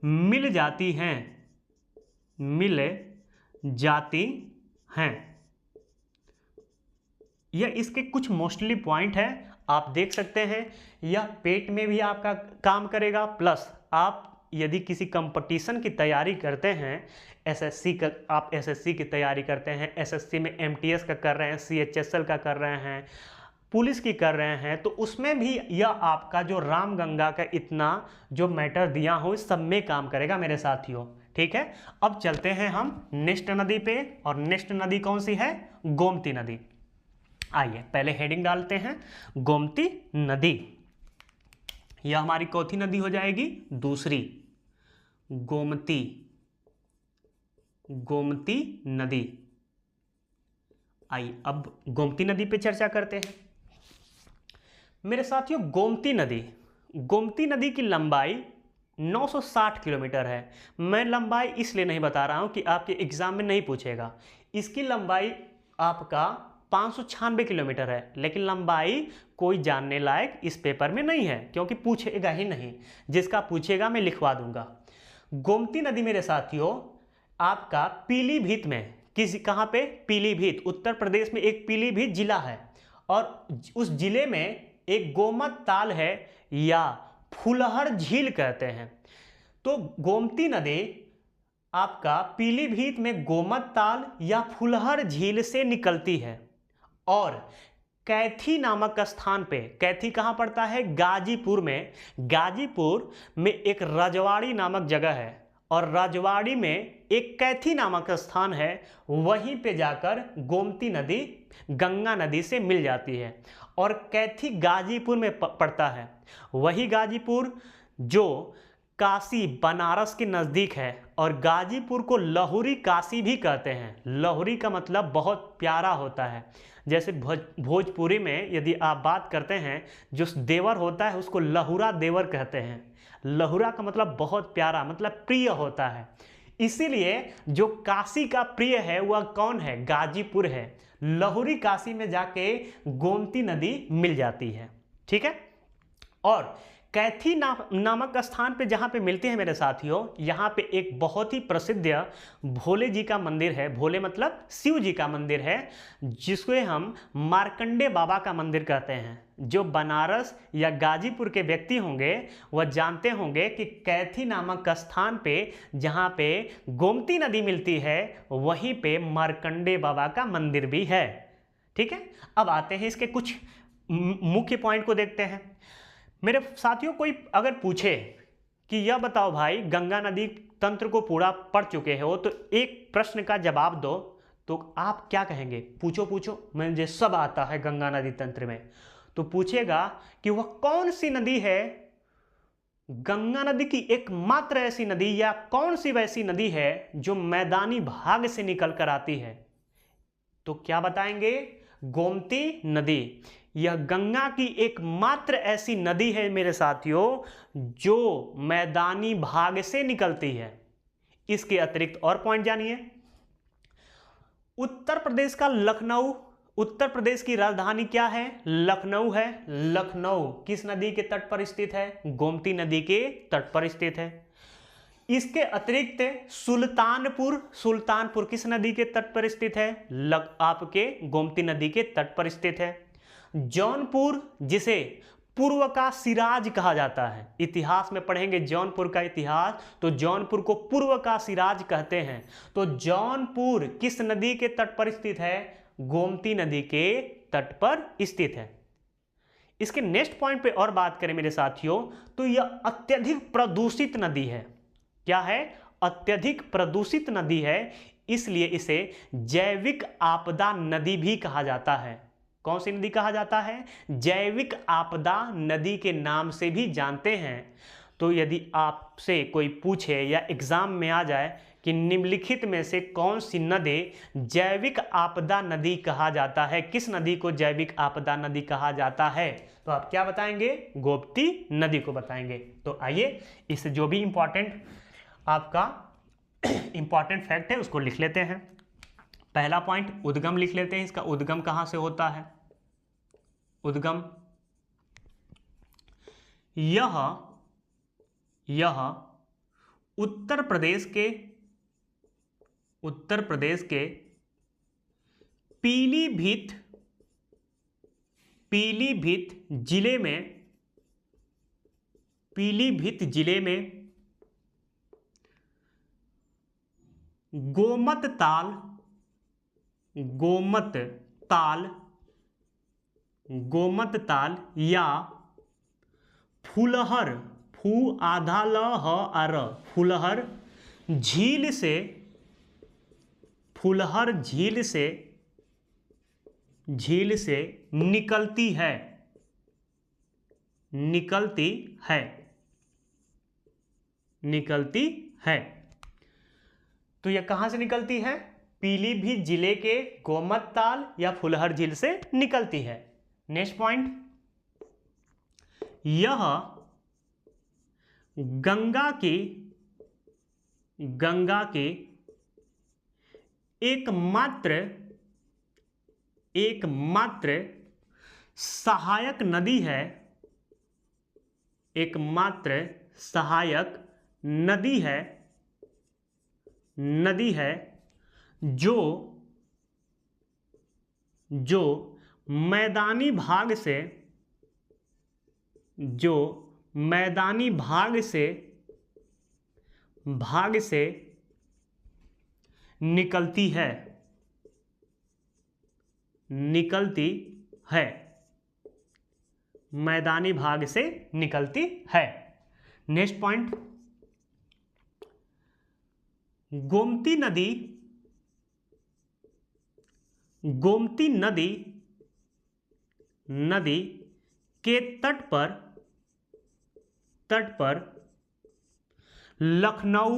मिल जाती हैं, यह इसके कुछ मोस्टली पॉइंट है, आप देख सकते हैं। यह पेट में भी आपका काम करेगा, प्लस आप यदि किसी कंपटीशन की तैयारी करते हैं, एसएससी का, आप एसएससी की तैयारी करते हैं, एसएससी में एमटीएस का कर रहे हैं, सीएचएसएल का कर रहे हैं, पुलिस की कर रहे हैं, तो उसमें भी यह आपका जो रामगंगा का इतना जो मैटर दिया हो इस सब में काम करेगा मेरे साथियों। ठीक है, अब चलते हैं हम नेक्स्ट नदी पे, और नेक्स्ट नदी कौन सी है, गोमती नदी। आइए पहले हेडिंग डालते हैं, गोमती नदी। यह हमारी कौथी नदी हो जाएगी, दूसरी, गोमती नदी। आइए अब गोमती नदी पे चर्चा करते हैं। मेरे साथियों, गोमती नदी की लंबाई 960 किलोमीटर है। मैं लंबाई इसलिए नहीं बता रहा हूं कि आपके एग्जाम में नहीं पूछेगा। इसकी लंबाई आपका 596 किलोमीटर है, लेकिन लंबाई कोई जानने लायक इस पेपर में नहीं है, क्योंकि पूछेगा ही नहीं। जिसका पूछेगा मैं लिखवा दूंगा। गोमती नदी मेरे साथियों आपका पीलीभीत में, कहां पे, पीलीभीत, उत्तर प्रदेश में एक पीलीभीत जिला है, और उस जिले में एक गोमत ताल है या फुलहर झील कहते हैं। तो गोमती नदी आपका पीलीभीत में गोमत ताल या फुलहर झील से निकलती है, और कैथी नामक स्थान पे, कैथी कहां पड़ता है, गाजीपुर में एक रजवाड़ी नामक जगह है, और रजवाड़ी में एक कैथी नामक स्थान है। वहीं पे जाकर गोमती नदी गंगा नदी से मिल जाती है, और कैथी गाजीपुर में पड़ता है। वही गाजीपुर जो काशी बनारस के नज़दीक है, और गाजीपुर को लहुरी काशी भी कहते हैं। लहुरी का मतलब बहुत प्यारा होता है। जैसे भोजपुरी में यदि आप बात करते हैं, जो देवर होता है उसको लहुरा देवर कहते हैं। लहुरा का मतलब बहुत प्यारा, मतलब प्रिय होता है। इसीलिए जो काशी का प्रिय है वह कौन है, गाजीपुर है। लहुरी काशी में जाके गोमती नदी मिल जाती है। ठीक है, और कैथी नामक स्थान पे जहाँ पे मिलते हैं मेरे साथियों, यहाँ पे एक बहुत ही प्रसिद्ध भोले जी का मंदिर है। भोले मतलब शिव जी का मंदिर है, जिसको हम मार्कंडे बाबा का मंदिर कहते हैं। जो बनारस या गाजीपुर के व्यक्ति होंगे वह जानते होंगे कि कैथी नामक स्थान पे जहाँ पे गोमती नदी मिलती है, वहीं पे मार्कंडे बाबा का मंदिर भी है। ठीक है, अब आते हैं इसके कुछ मुख्य पॉइंट को देखते हैं। मेरे साथियों, कोई अगर पूछे कि यह बताओ भाई, गंगा नदी तंत्र को पूरा पढ़ चुके हो, तो एक प्रश्न का जवाब दो, तो आप क्या कहेंगे? पूछो, मुझे सब आता है गंगा नदी तंत्र में। तो पूछेगा कि वह कौन सी नदी है, गंगा नदी की एकमात्र ऐसी नदी, या कौन सी वैसी नदी है जो मैदानी भाग से निकल कर आती है? तो क्या बताएंगे? गोमती नदी। यह गंगा की एकमात्र ऐसी नदी है मेरे साथियों जो मैदानी भाग से निकलती है। इसके अतिरिक्त और पॉइंट जानिए। उत्तर प्रदेश का लखनऊ, उत्तर प्रदेश की राजधानी क्या है? लखनऊ है। लखनऊ किस नदी के तट पर स्थित है? गोमती नदी के तट पर स्थित है। इसके अतिरिक्त सुल्तानपुर, सुल्तानपुर किस नदी के तट पर स्थित है? आपके गोमती नदी के तट पर स्थित है। जौनपुर, जिसे पूर्व का सिराज कहा जाता है। इतिहास में पढ़ेंगे जौनपुर का इतिहास, तो जौनपुर को पूर्व का सिराज कहते हैं। तो जौनपुर किस नदी के तट पर स्थित है? गोमती नदी के तट पर स्थित है। इसके नेक्स्ट पॉइंट पे और बात करें मेरे साथियों, तो यह अत्यधिक प्रदूषित नदी है। क्या है? अत्यधिक प्रदूषित नदी है, इसलिए इसे जैविक आपदा नदी भी कहा जाता है। कौन सी नदी कहा जाता है? जैविक आपदा नदी के नाम से भी जानते हैं। तो यदि आपसे कोई पूछे या एग्जाम में आ जाए कि निम्नलिखित में से कौन सी नदी जैविक आपदा नदी कहा जाता है, किस नदी को जैविक आपदा नदी कहा जाता है, तो आप क्या बताएंगे? गोमती नदी को बताएंगे। तो आइए इससे जो भी इंपॉर्टेंट आपका इंपॉर्टेंट फैक्ट है उसको लिख लेते हैं। पहला पॉइंट उद्गम लिख लेते हैं। इसका उद्गम कहां से होता है? उद्गम यह उत्तर प्रदेश के पीलीभीत जिले में गोमत ताल या फुलहर झील से निकलती है। तो यह कहां से निकलती है? पीलीभीत जिले के गोमत ताल या फुलहर झील से निकलती है। नेक्स्ट पॉइंट, यह गंगा की एकमात्र सहायक नदी है जो मैदानी भाग से निकलती है। मैदानी भाग से निकलती है। नेक्स्ट पॉइंट, गोमती नदी के तट पर लखनऊ,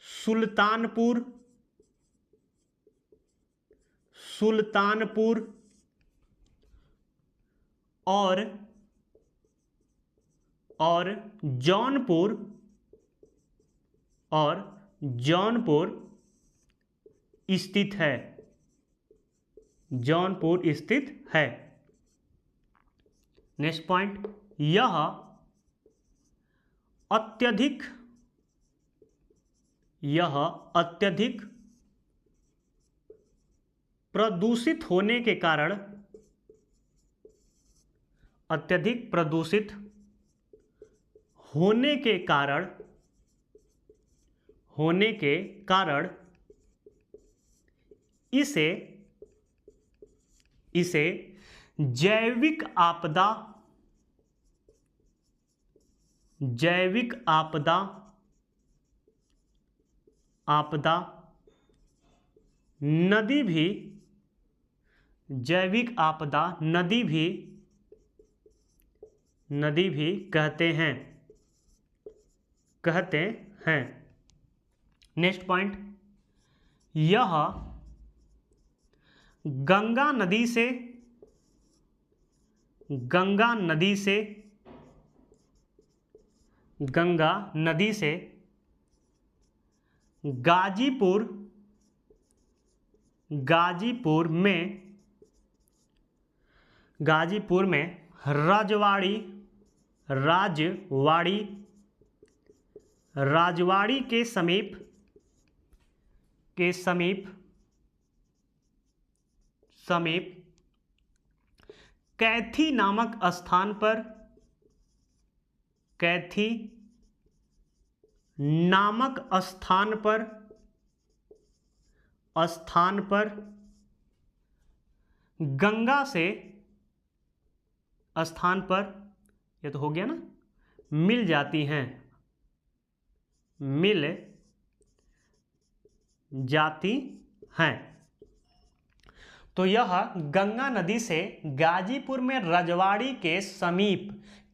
सुल्तानपुर और जौनपुर स्थित है। नेक्स्ट पॉइंट, यह अत्यधिक प्रदूषित होने के कारण इसे जैविक आपदा नदी भी कहते हैं। नेक्स्ट पॉइंट, यह गंगा नदी से गाजीपुर में राजवाड़ी के समीप समीप कैथी नामक स्थान पर, कैथी नामक स्थान पर गंगा से, स्थान पर, ये तो हो गया ना, मिल जाती हैं, मिल जाती हैं। तो यह गंगा नदी से गाजीपुर में रजवाड़ी के समीप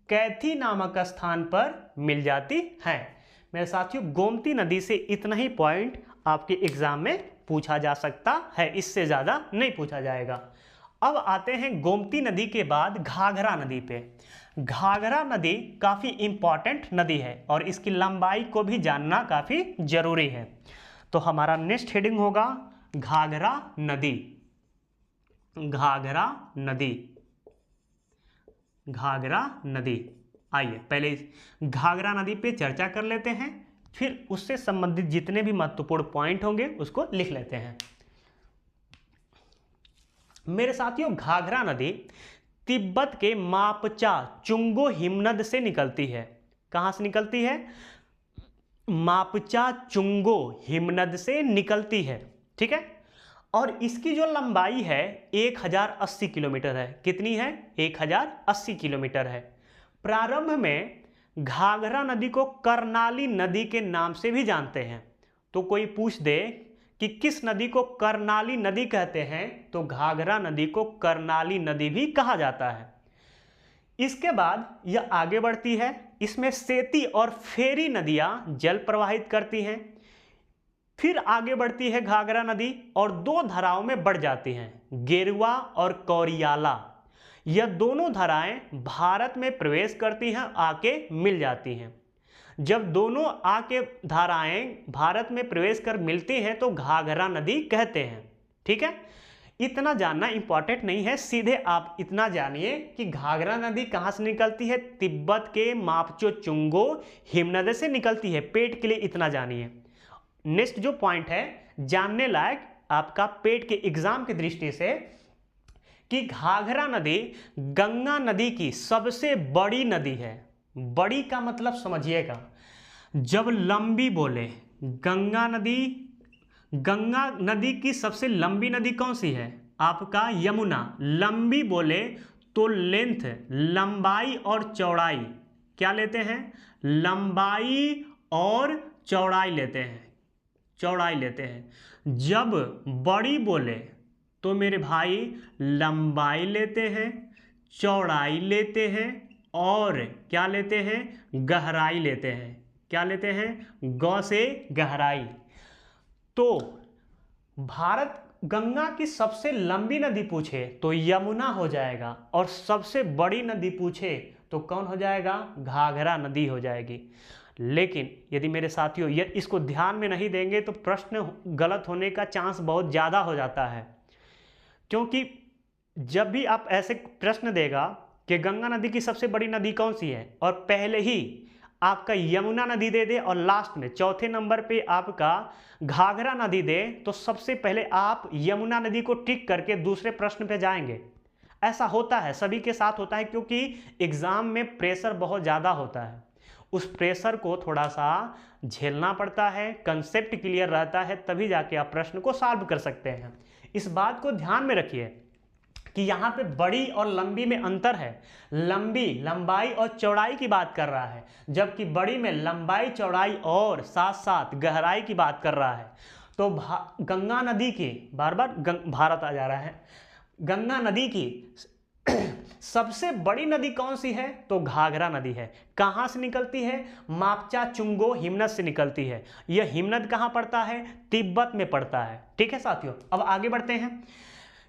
कैथी नामक स्थान पर मिल जाती है। मेरे साथियों, गोमती नदी से इतना ही पॉइंट आपके एग्जाम में पूछा जा सकता है, इससे ज़्यादा नहीं पूछा जाएगा। अब आते हैं गोमती नदी के बाद घाघरा नदी पे। घाघरा नदी काफ़ी इम्पॉर्टेंट नदी है और इसकी लंबाई को भी जानना काफ़ी ज़रूरी है। तो हमारा नेक्स्ट हेडिंग होगा घाघरा नदी। घाघरा नदी, घाघरा नदी। आइए पहले घाघरा नदी पे चर्चा कर लेते हैं, फिर उससे संबंधित जितने भी महत्वपूर्ण पॉइंट होंगे उसको लिख लेते हैं। मेरे साथियों, घाघरा नदी तिब्बत के मापचा चुंगो हिमनद से निकलती है। कहाँ से निकलती है? मापचा चुंगो हिमनद से निकलती है, ठीक है। और इसकी जो लंबाई है 1080 किलोमीटर है। कितनी है? 1080 किलोमीटर है। प्रारंभ में घाघरा नदी को कर्नाली नदी के नाम से भी जानते हैं। तो कोई पूछ दे कि किस नदी को कर्नाली नदी कहते हैं, तो घाघरा नदी को कर्नाली नदी भी कहा जाता है। इसके बाद यह आगे बढ़ती है, इसमें सेती और फेरी नदियां जल प्रवाहित करती हैं। फिर आगे बढ़ती है घाघरा नदी और दो धाराओं में बढ़ जाती हैं, गेरुआ और कौरियाला। यह दोनों धाराएं भारत में प्रवेश करती हैं, आके मिल जाती हैं। जब दोनों आके धाराएं भारत में प्रवेश कर मिलती हैं तो घाघरा नदी कहते हैं, ठीक है। इतना जानना इंपॉर्टेंट नहीं है, सीधे आप इतना जानिए कि घाघरा नदी कहाँ से निकलती है? तिब्बत के मापचो चुंगो हिमनद से निकलती है। पेट के लिए इतना जानिए। नेक्स्ट जो पॉइंट है जानने लायक आपका पेट के एग्जाम की दृष्टि से, कि घाघरा नदी गंगा नदी की सबसे बड़ी नदी है। बड़ी का मतलब समझिएगा, जब लंबी बोले गंगा नदी की सबसे लंबी नदी कौन सी है? आपका यमुना। लंबी बोले तो लेंथ, लंबाई और चौड़ाई क्या लेते हैं? लंबाई और चौड़ाई लेते हैं, चौड़ाई लेते हैं। जब बड़ी बोले तो मेरे भाई लंबाई लेते हैं, चौड़ाई लेते हैं और क्या लेते हैं? गहराई लेते हैं। क्या लेते हैं? गौ से गहराई। तो भारत गंगा की सबसे लंबी नदी पूछे तो यमुना हो जाएगा, और सबसे बड़ी नदी पूछे तो कौन हो जाएगा? घाघरा नदी हो जाएगी। लेकिन यदि मेरे साथियों इसको ध्यान में नहीं देंगे तो प्रश्न गलत होने का चांस बहुत ज़्यादा हो जाता है, क्योंकि जब भी आप ऐसे प्रश्न देगा कि गंगा नदी की सबसे बड़ी नदी कौन सी है और पहले ही आपका यमुना नदी दे दे और लास्ट में चौथे नंबर पे आपका घाघरा नदी दे, तो सबसे पहले आप यमुना नदी को टिक करके दूसरे प्रश्न पे जाएंगे। ऐसा होता है, सभी के साथ होता है, क्योंकि एग्ज़ाम में प्रेशर बहुत ज़्यादा होता है। उस प्रेशर को थोड़ा सा झेलना पड़ता है, कंसेप्ट क्लियर रहता है, तभी जाके आप प्रश्न को सॉल्व कर सकते हैं। इस बात को ध्यान में रखिए कि यहाँ पे बड़ी और लंबी में अंतर है। लंबी लंबाई और चौड़ाई की बात कर रहा है, जबकि बड़ी में लंबाई चौड़ाई और साथ साथ गहराई की बात कर रहा है। तो गंगा नदी की, बार बार भारत आ जा रहा है, गंगा नदी की सबसे बड़ी नदी कौन सी है? तो घाघरा नदी है। कहाँ से निकलती है? मापचा चुंगो हिमनद से निकलती है। यह हिमनद कहाँ पड़ता है? तिब्बत में पड़ता है, ठीक है साथियों। अब आगे बढ़ते हैं।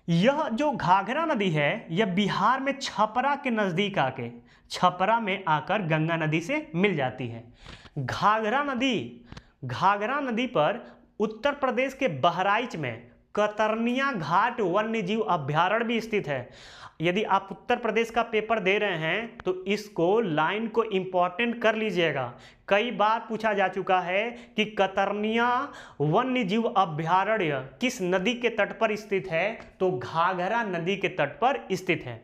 यह जो घाघरा नदी है यह बिहार में छपरा के नज़दीक आके, छपरा में आकर गंगा नदी से मिल जाती है। घाघरा नदी पर उत्तर प्रदेश के बहराइच में कतरनिया घाट वन्य जीव अभ्यारण्य भी स्थित है। यदि आप उत्तर प्रदेश का पेपर दे रहे हैं तो इसको लाइन को इंपॉर्टेंट कर लीजिएगा। कई बार पूछा जा चुका है कि कतरनिया वन्य जीव अभयारण्य किस नदी के तट पर स्थित है, तो घाघरा नदी के तट पर स्थित है।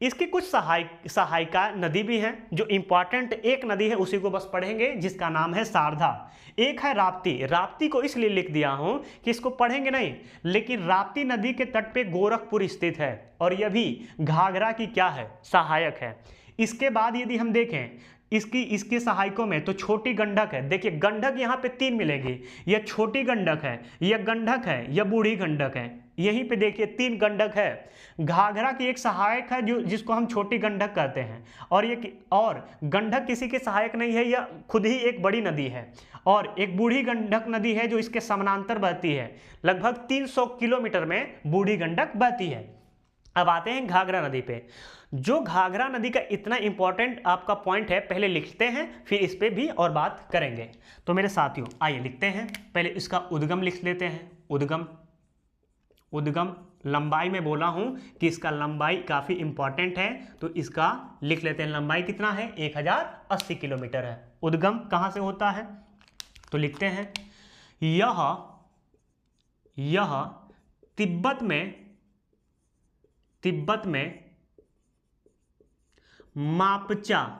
इसकी कुछ सहायिका नदी भी हैं जो इंपॉर्टेंट, एक नदी है उसी को बस पढ़ेंगे जिसका नाम है शारदा। एक है राप्ती। राप्ती को इसलिए लिख दिया हूं कि इसको पढ़ेंगे नहीं, लेकिन राप्ती नदी के तट पे गोरखपुर स्थित है और यह भी घाघरा की क्या है, सहायक है। इसके बाद यदि हम देखें इसकी सहायकों में तो छोटी गंडक है। देखिए गंडक यहाँ पे 3 मिलेगी, यह छोटी गंडक है, यह गंडक है, यह बूढ़ी गंडक है। यहीं पे देखिए 3 गंडक है। घाघरा की एक सहायक है जो जिसको हम छोटी गंडक कहते हैं, और गंडक किसी के सहायक नहीं है, यह खुद ही एक बड़ी नदी है। और एक बूढ़ी गंडक नदी है जो इसके समानांतर बहती है, लगभग 300 किलोमीटर में बूढ़ी गंडक बहती है। अब आते हैं घाघरा नदी पे। जो घाघरा नदी का इतना इंपॉर्टेंट आपका पॉइंट है, पहले लिखते हैं फिर इस पे भी और बात करेंगे। तो मेरे साथियों आइए लिखते हैं, पहले इसका उद्गम लिख लेते हैं। उद्गम लंबाई में बोला हूं कि इसका लंबाई काफी इंपॉर्टेंट है, तो इसका लिख लेते हैं। लंबाई कितना है, 1080 किलोमीटर है। उद्गम कहां से होता है, तो लिखते हैं यह तिब्बत में मापचा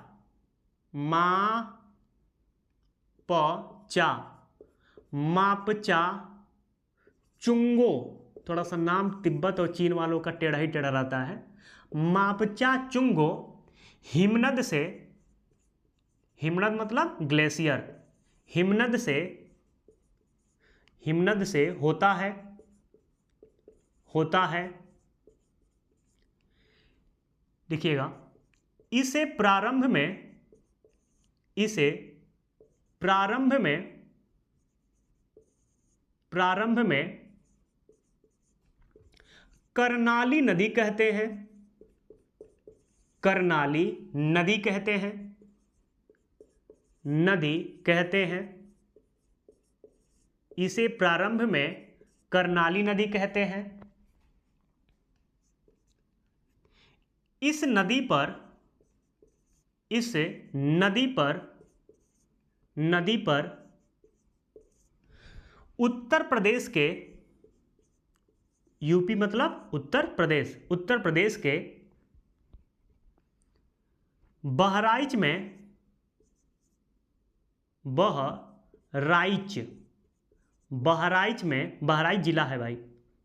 चुंगो, थोड़ा सा नाम तिब्बत और चीन वालों का टेढ़ा ही टेढ़ा रहता है। मापचा चुंगो हिमनद मतलब ग्लेशियर, हिमनद से होता है। देखिएगा, इसे प्रारंभ में करनाली नदी कहते हैं। इसे प्रारंभ में करनाली नदी कहते हैं। इस नदी पर उत्तर प्रदेश के, यूपी मतलब उत्तर प्रदेश के बहराइच जिला है भाई,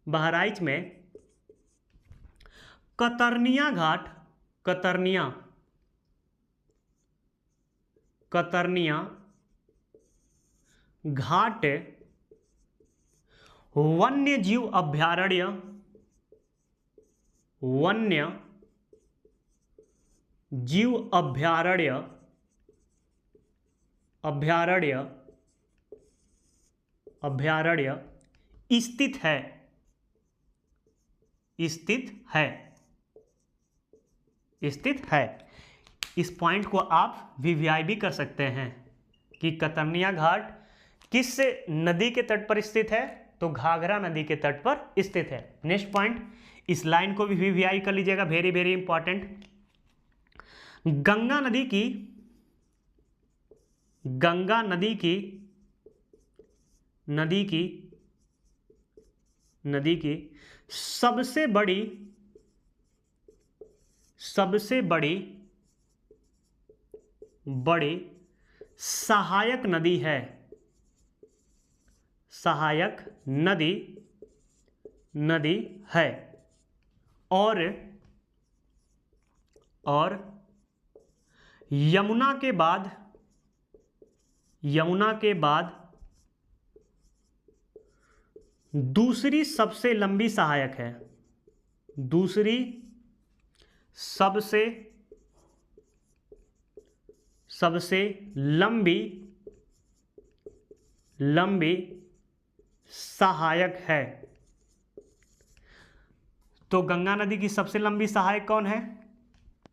बहराइच में कतरनिया घाट वन्य जीव अभयारण्य स्थित है। इस पॉइंट को आप वीवीआई भी कर सकते हैं कि कतरनिया घाट किस नदी के तट पर स्थित है, तो घाघरा नदी के तट पर स्थित है। नेक्स्ट पॉइंट, इस लाइन को भी वीवीआई कर लीजिएगा, वेरी वेरी इंपॉर्टेंट। गंगा नदी की सबसे बड़ी सहायक नदी है। सहायक नदी है और यमुना के बाद दूसरी सबसे लंबी सहायक है। दूसरी सबसे लंबी सहायक है। तो गंगा नदी की सबसे लंबी सहायक कौन है,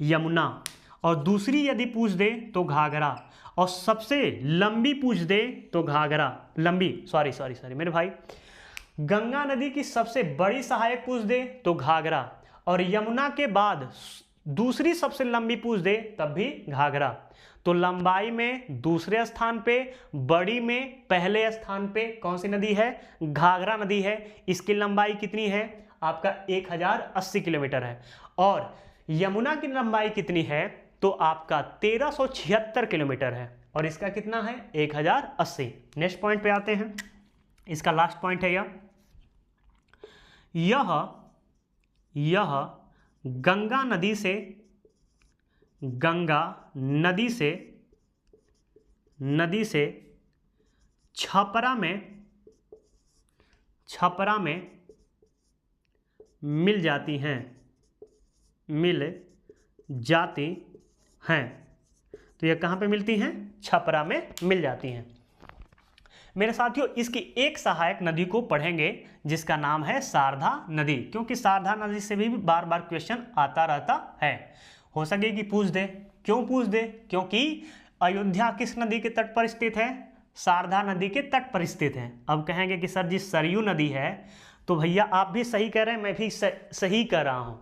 यमुना। और दूसरी यदि पूछ दे तो घाघरा, और सबसे लंबी पूछ दे तो घाघरा, लंबी सॉरी मेरे भाई, गंगा नदी की सबसे बड़ी सहायक पूछ दे तो घाघरा, और यमुना के बाद दूसरी सबसे लंबी पूछ दे तब भी घाघरा। तो लंबाई में दूसरे स्थान पे, बड़ी में पहले स्थान पे कौन सी नदी है? घाघरा नदी है। इसकी लंबाई कितनी है? आपका 1080 किलोमीटर है। और यमुना की लंबाई कितनी है? तो आपका 1376 किलोमीटर है। और इसका कितना है? 1080। नेक्स्ट पॉइंट पे आते हैं, इसका लास्ट पॉइंट है यह गंगा नदी से छपरा में मिल जाती हैं। तो ये कहाँ पे मिलती हैं? छपरा में मिल जाती हैं। मेरे साथियों, इसकी एक सहायक नदी को पढ़ेंगे जिसका नाम है शारदा नदी, क्योंकि शारदा नदी से भी बार बार क्वेश्चन आता रहता है। हो सके कि पूछ दे। क्यों पूछ दे? क्योंकि अयोध्या किस नदी के तट पर स्थित है? शारदा नदी के तट पर स्थित है। अब कहेंगे कि सर जी सरयू नदी है, तो भैया आप भी सही कह रहे हैं, मैं भी सही कह रहा हूं।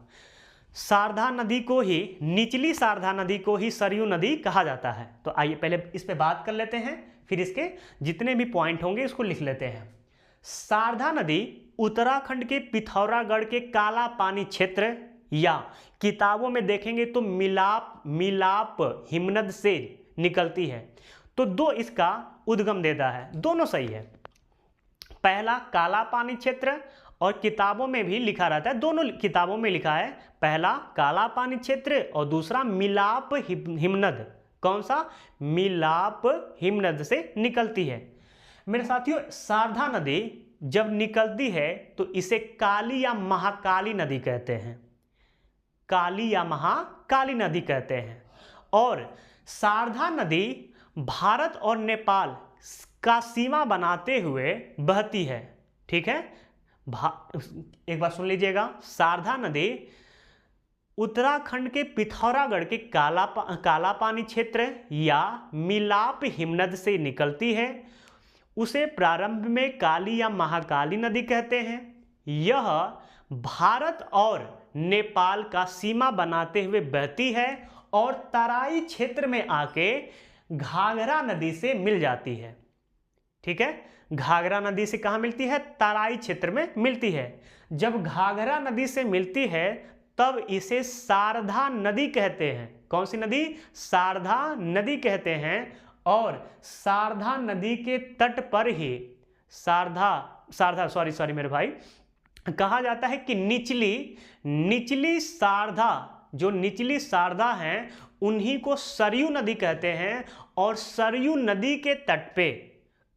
शारदा नदी को ही, निचली शारदा नदी को ही सरयू नदी कहा जाता है। तो आइए पहले इस पे बात कर लेते हैं, फिर इसके जितने भी पॉइंट होंगे इसको लिख लेते हैं। शारदा नदी उत्तराखंड के पिथौरागढ़ के काला पानी क्षेत्र, या किताबों में देखेंगे तो मिलाप हिमनद से निकलती है। तो दो इसका उद्गम देता है, दोनों सही है। पहला काला पानी क्षेत्र, और किताबों में भी लिखा रहता है, दोनों किताबों में लिखा है, पहला काला पानी क्षेत्र और दूसरा मिलाप हिमनद। कौन सा? मिलाप हिमनद से निकलती है। मेरे साथियों, शारदा नदी जब निकलती है तो इसे काली या महाकाली नदी कहते हैं। काली या महाकाली नदी कहते हैं। और शारदा नदी भारत और नेपाल का सीमा बनाते हुए बहती है। ठीक है, एक बार सुन लीजिएगा। शारदा नदी उत्तराखंड के पिथौरागढ़ के काला पानी क्षेत्र या मिलाप हिमनद से निकलती है। उसे प्रारंभ में काली या महाकाली नदी कहते हैं। यह भारत और नेपाल का सीमा बनाते हुए बहती है और तराई क्षेत्र में आके घाघरा नदी से मिल जाती है। ठीक है, घाघरा नदी से कहाँ मिलती है? तराई क्षेत्र में मिलती है। जब घाघरा नदी से मिलती है तब इसे शारदा नदी कहते हैं। कौन सी नदी? शारदा नदी कहते हैं। और शारदा नदी के तट पर ही सॉरी मेरे भाई, कहा जाता है कि निचली शारदा, जो निचली शारदा है उन्हीं को सरयू नदी कहते हैं। और सरयू नदी के तट पे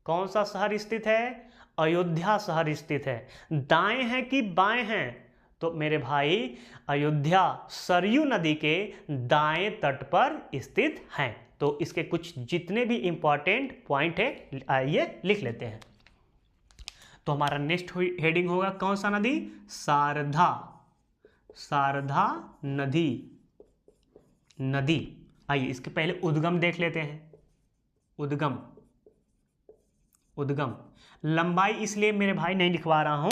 कौन सा शहर स्थित है? अयोध्या शहर स्थित है। दाएं हैं कि बाएं हैं? तो मेरे भाई अयोध्या सरयू नदी के दाएं तट पर स्थित हैं। तो इसके कुछ जितने भी इंपॉर्टेंट पॉइंट है आइए लिख लेते हैं। तो हमारा नेक्स्ट हेडिंग होगा कौन सा नदी? शारदा नदी। आइए इसके पहले उद्गम देख लेते हैं। उद्गम लंबाई इसलिए मेरे भाई नहीं लिखवा रहा हूं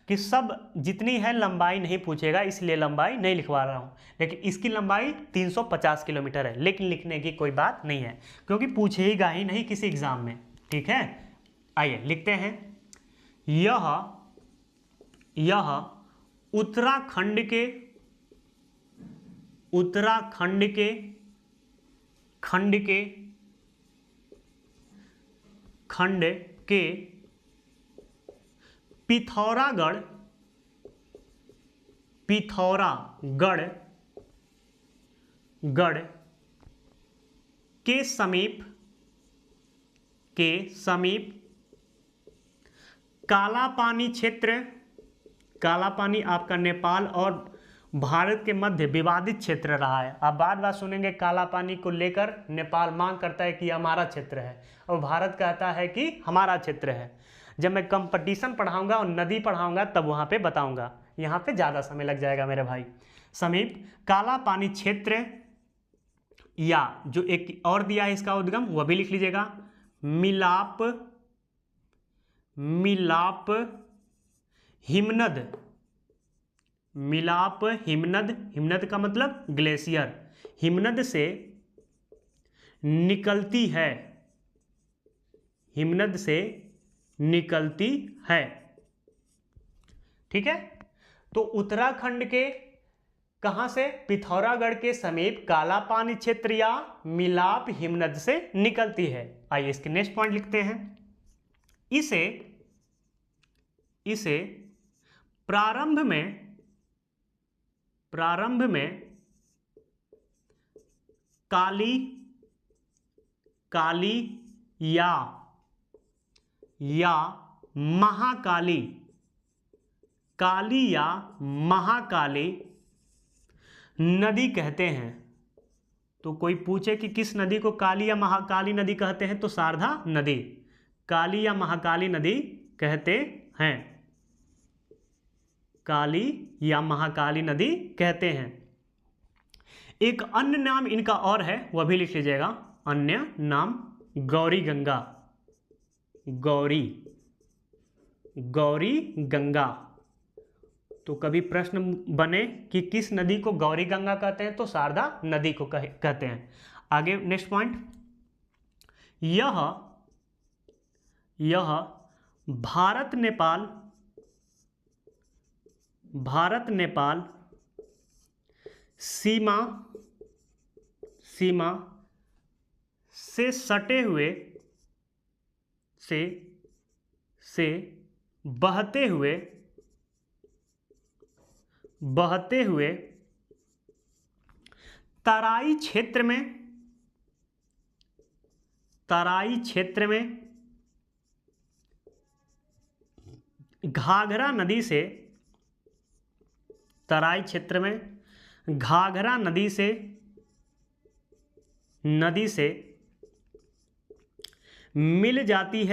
कि सब जितनी है लंबाई नहीं पूछेगा, इसलिए लंबाई नहीं लिखवा रहा हूं। लेकिन इसकी लंबाई 350 किलोमीटर है, लेकिन लिखने की कोई बात नहीं है क्योंकि पूछेगा ही नहीं किसी एग्जाम में। ठीक है, आइए लिखते हैं। यह उत्तराखंड के पिथौरागढ़ के समीप काला पानी क्षेत्र, काला पानी आपका नेपाल और भारत के मध्य विवादित क्षेत्र रहा है। आप बार बार सुनेंगे काला पानी को लेकर नेपाल मांग करता है कि हमारा क्षेत्र है और भारत कहता है कि हमारा क्षेत्र है। जब मैं कंपटीशन पढ़ाऊंगा और नदी पढ़ाऊंगा तब वहां पे बताऊंगा, यहाँ पे ज़्यादा समय लग जाएगा मेरे भाई। समीप काला पानी क्षेत्र, या जो एक और दिया है इसका उद्गम वह भी लिख लीजिएगा, मिलाप हिमनद मिलाप हिमनद, हिमनद का मतलब ग्लेशियर, हिमनद से निकलती है, हिमनद से निकलती है। ठीक है, तो उत्तराखंड के कहां से? पिथौरागढ़ के समीप काला पानी क्षेत्र या मिलाप हिमनद से निकलती है। आइए इसके नेक्स्ट पॉइंट लिखते हैं। इसे प्रारंभ में काली या महाकाली, काली या महाकाली नदी कहते हैं। तो कोई पूछे कि किस नदी को काली या महाकाली नदी कहते हैं, तो शारदा नदी काली या महाकाली नदी कहते हैं, काली या महाकाली नदी कहते हैं। एक अन्य नाम इनका और है, वह भी लिख लीजिएगा, अन्य नाम गौरी गंगा, गौरी गंगा। तो कभी प्रश्न बने कि किस नदी को गौरी गंगा कहते हैं, तो शारदा नदी को कहते हैं। आगे नेक्स्ट पॉइंट, यह भारत नेपाल सीमा से सटे हुए से बहते हुए तराई क्षेत्र में घाघरा नदी से, तराई क्षेत्र में घाघरा नदी से मिल जाती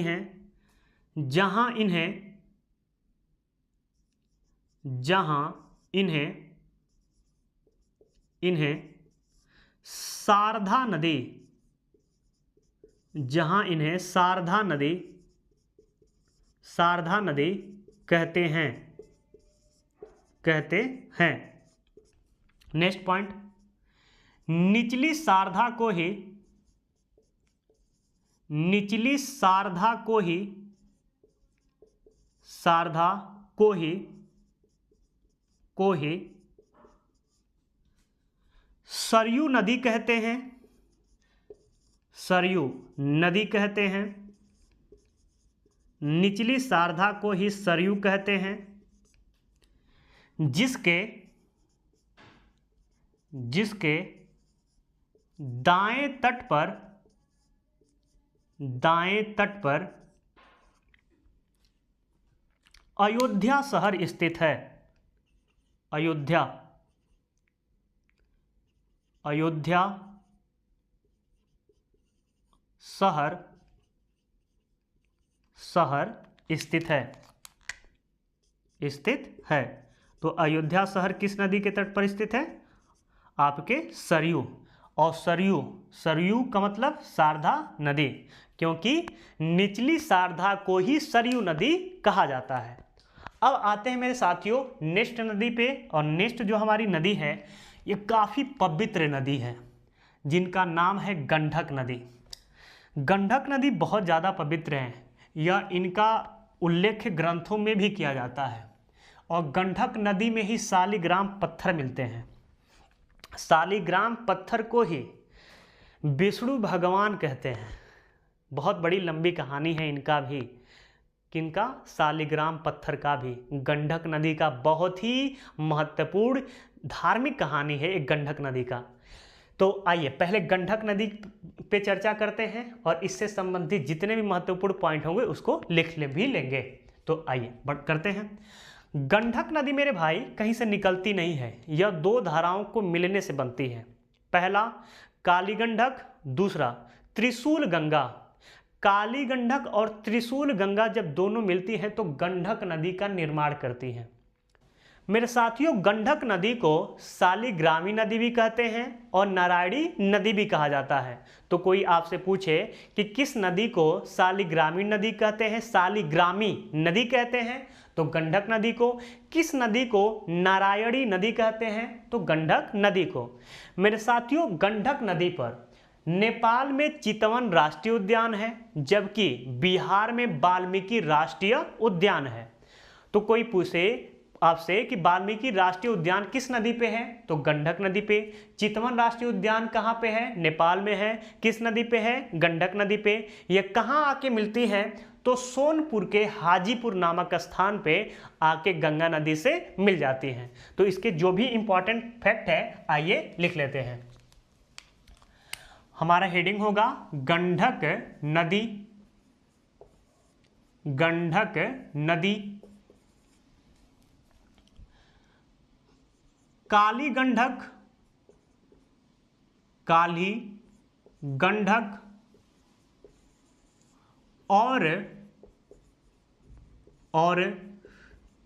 हैं, जहां इन्हें शारदा नदी, जहां इन्हें शारदा नदी कहते हैं। नेक्स्ट पॉइंट, निचली शारदा को ही सरयू नदी कहते हैं, सरयू नदी कहते हैं। निचली शारदा को ही सरयू कहते हैं, जिसके दाएं तट पर अयोध्या शहर स्थित है। अयोध्या शहर स्थित है। तो अयोध्या शहर किस नदी के तट पर स्थित है? आपके सरयू। और सरयू का मतलब शारदा नदी, क्योंकि निचली शारदा को ही सरयू नदी कहा जाता है। अब आते हैं मेरे साथियों नेक्स्ट नदी पे, और नेक्स्ट जो हमारी नदी है ये काफ़ी पवित्र नदी है, जिनका नाम है गंडक नदी। गंडक नदी बहुत ज़्यादा पवित्र है, यह इनका उल्लेख ग्रंथों में भी किया जाता है। और गंडक नदी में ही शालिग्राम पत्थर मिलते हैं। शालिग्राम पत्थर को ही विष्णु भगवान कहते हैं। बहुत बड़ी लंबी कहानी है इनका भी, किनका? शालिग्राम पत्थर का भी। गंडक नदी का बहुत ही महत्वपूर्ण धार्मिक कहानी है एक गंडक नदी का। तो आइए पहले गंडक नदी पे चर्चा करते हैं, और इससे संबंधित जितने भी महत्वपूर्ण पॉइंट होंगे उसको लिख भी लेंगे। तो आइए करते हैं। गंडक नदी मेरे भाई कहीं से निकलती नहीं है, यह दो धाराओं को मिलने से बनती है। पहला काली गंडक, दूसरा त्रिशूल गंगा। काली गंडक और त्रिशूल गंगा जब दोनों मिलती हैं तो गंडक नदी का निर्माण करती हैं। मेरे साथियों, गंडक नदी को शालिग्रामी नदी भी कहते हैं और नारायणी नदी भी कहा जाता है। तो कोई आपसे पूछे कि किस नदी को शालिग्रामी नदी कहते हैं, शालिग्रामी नदी कहते हैं, तो गंडक नदी को। किस नदी को नारायणी नदी कहते हैं, तो गंडक नदी को। मेरे साथियों, गंडक नदी पर नेपाल में चितवन राष्ट्रीय उद्यान है, जबकि बिहार में वाल्मीकि राष्ट्रीय उद्यान है। तो कोई पूछे आपसे कि वाल्मीकि राष्ट्रीय उद्यान किस नदी पे है, तो गंडक नदी पे। चितवन राष्ट्रीय उद्यान कहाँ पे है, नेपाल में है। किस नदी पे है, गंडक नदी पे। यह कहाँ आके मिलती है, तो सोनपुर के हाजीपुर नामक स्थान पे आके गंगा नदी से मिल जाती हैं। तो इसके जो भी इंपॉर्टेंट फैक्ट है आइए लिख लेते हैं। हमारा हेडिंग होगा गंडक नदी, गंडक नदी, काली गंडक, काली गंडक और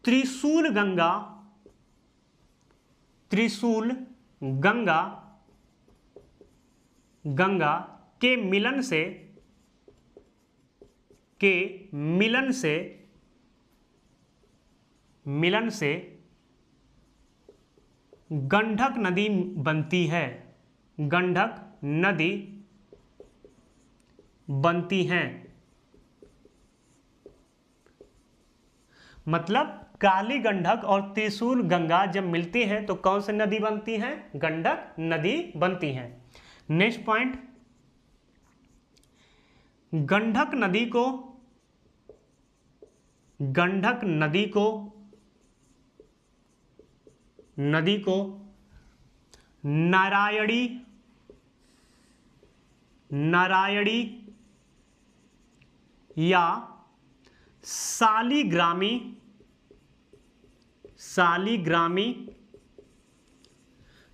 त्रिशूल गंगा, त्रिशूल गंगा, गंगा के मिलन से, के मिलन से, मिलन से गंडक नदी बनती है, गंडक नदी बनती हैं। मतलब काली गंडक और त्रिशूल गंगा जब मिलती हैं तो कौन सी नदी बनती हैं, गंडक नदी बनती हैं। नेक्स्ट पॉइंट, गंडक नदी को, गंडक नदी को, नदी को नारायणी, नारायणी या शालिग्रामी, शालिग्रामी,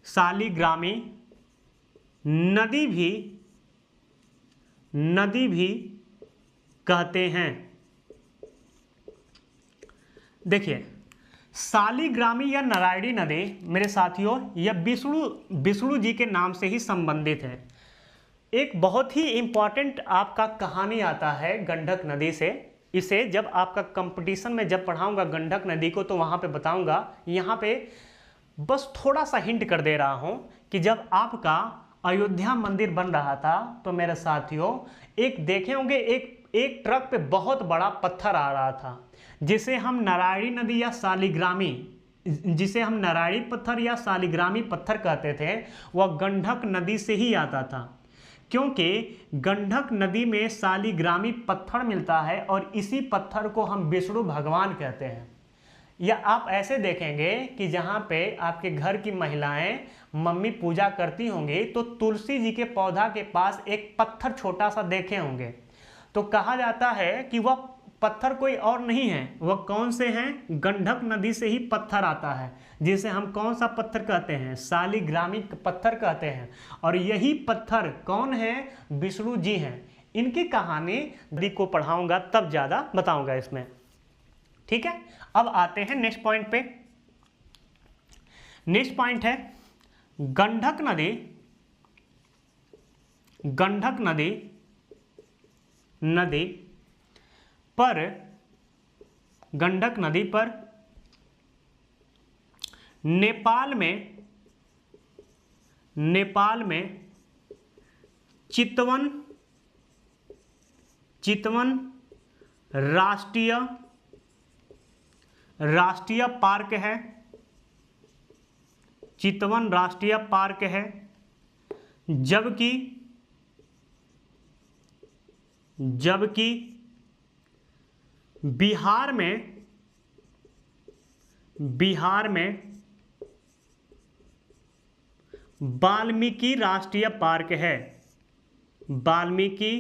शालिग्रामी नदी भी, नदी भी कहते हैं। देखिए, शालिग्रामी या नारायणी नदी मेरे साथियों यह विष्णु जी के नाम से ही संबंधित है। एक बहुत ही इंपॉर्टेंट आपका कहानी आता है गंडक नदी से। इसे जब आपका कंपटीशन में जब पढ़ाऊंगा गंडक नदी को तो वहाँ पे बताऊंगा। यहाँ पे बस थोड़ा सा हिंट कर दे रहा हूँ कि जब आपका अयोध्या मंदिर बन रहा था तो मेरे साथियों एक देखे होंगे एक ट्रक पे बहुत बड़ा पत्थर आ रहा था, जिसे हम नारायणी नदी या शालिग्रामी, जिसे हम नारायणी पत्थर या शालिग्रामी पत्थर कहते थे, वह गंडक नदी से ही आता था। क्योंकि गंडक नदी में शालिग्रामी पत्थर मिलता है और इसी पत्थर को हम विष्णु भगवान कहते हैं। या आप ऐसे देखेंगे कि जहाँ पे आपके घर की महिलाएं मम्मी पूजा करती होंगी तो तुलसी जी के पौधा के पास एक पत्थर छोटा सा देखे होंगे, तो कहा जाता है कि वह पत्थर कोई और नहीं है, वह कौन से हैं, गंडक नदी से ही पत्थर आता है, जिसे हम कौन सा पत्थर कहते हैं, शालिग्रामी पत्थर कहते हैं। और यही पत्थर कौन है, विष्णु जी हैं। इनकी कहानी नदी को पढ़ाऊंगा तब ज़्यादा बताऊंगा इसमें, ठीक है। अब आते हैं नेक्स्ट पॉइंट पे। नेक्स्ट पॉइंट है गंडक नदी, गंडक नदी, नदी पर, गंडक नदी पर नेपाल में, नेपाल में चितवन, चितवन राष्ट्रीय, राष्ट्रीय पार्क है, चितवन राष्ट्रीय पार्क है। जबकि, जबकि बिहार में, बिहार में वाल्मीकि राष्ट्रीय पार्क है, वाल्मीकि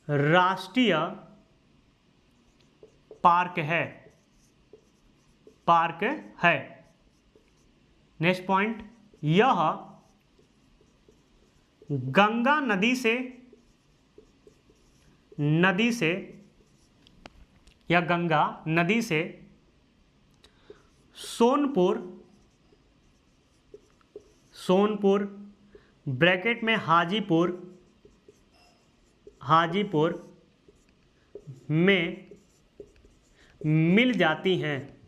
राष्ट्रीय पार्क है, पार्क है। नेक्स्ट पॉइंट, यह गंगा नदी से, नदी से या गंगा नदी से सोनपुर, सोनपुर ब्रैकेट में हाजीपुर, हाजीपुर में मिल जाती हैं,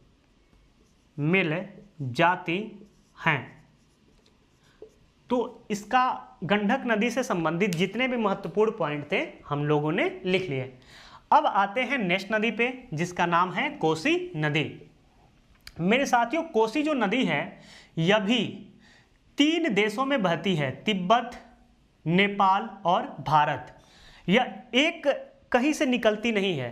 मिल जाती हैं। तो इसका गंडक नदी से संबंधित जितने भी महत्वपूर्ण पॉइंट थे हम लोगों ने लिख लिए। अब आते हैं नेक्स्ट नदी पे, जिसका नाम है कोसी नदी। मेरे साथियों, कोसी जो नदी है यह भी 3 देशों में बहती है, तिब्बत, नेपाल और भारत। यह एक कहीं से निकलती नहीं है,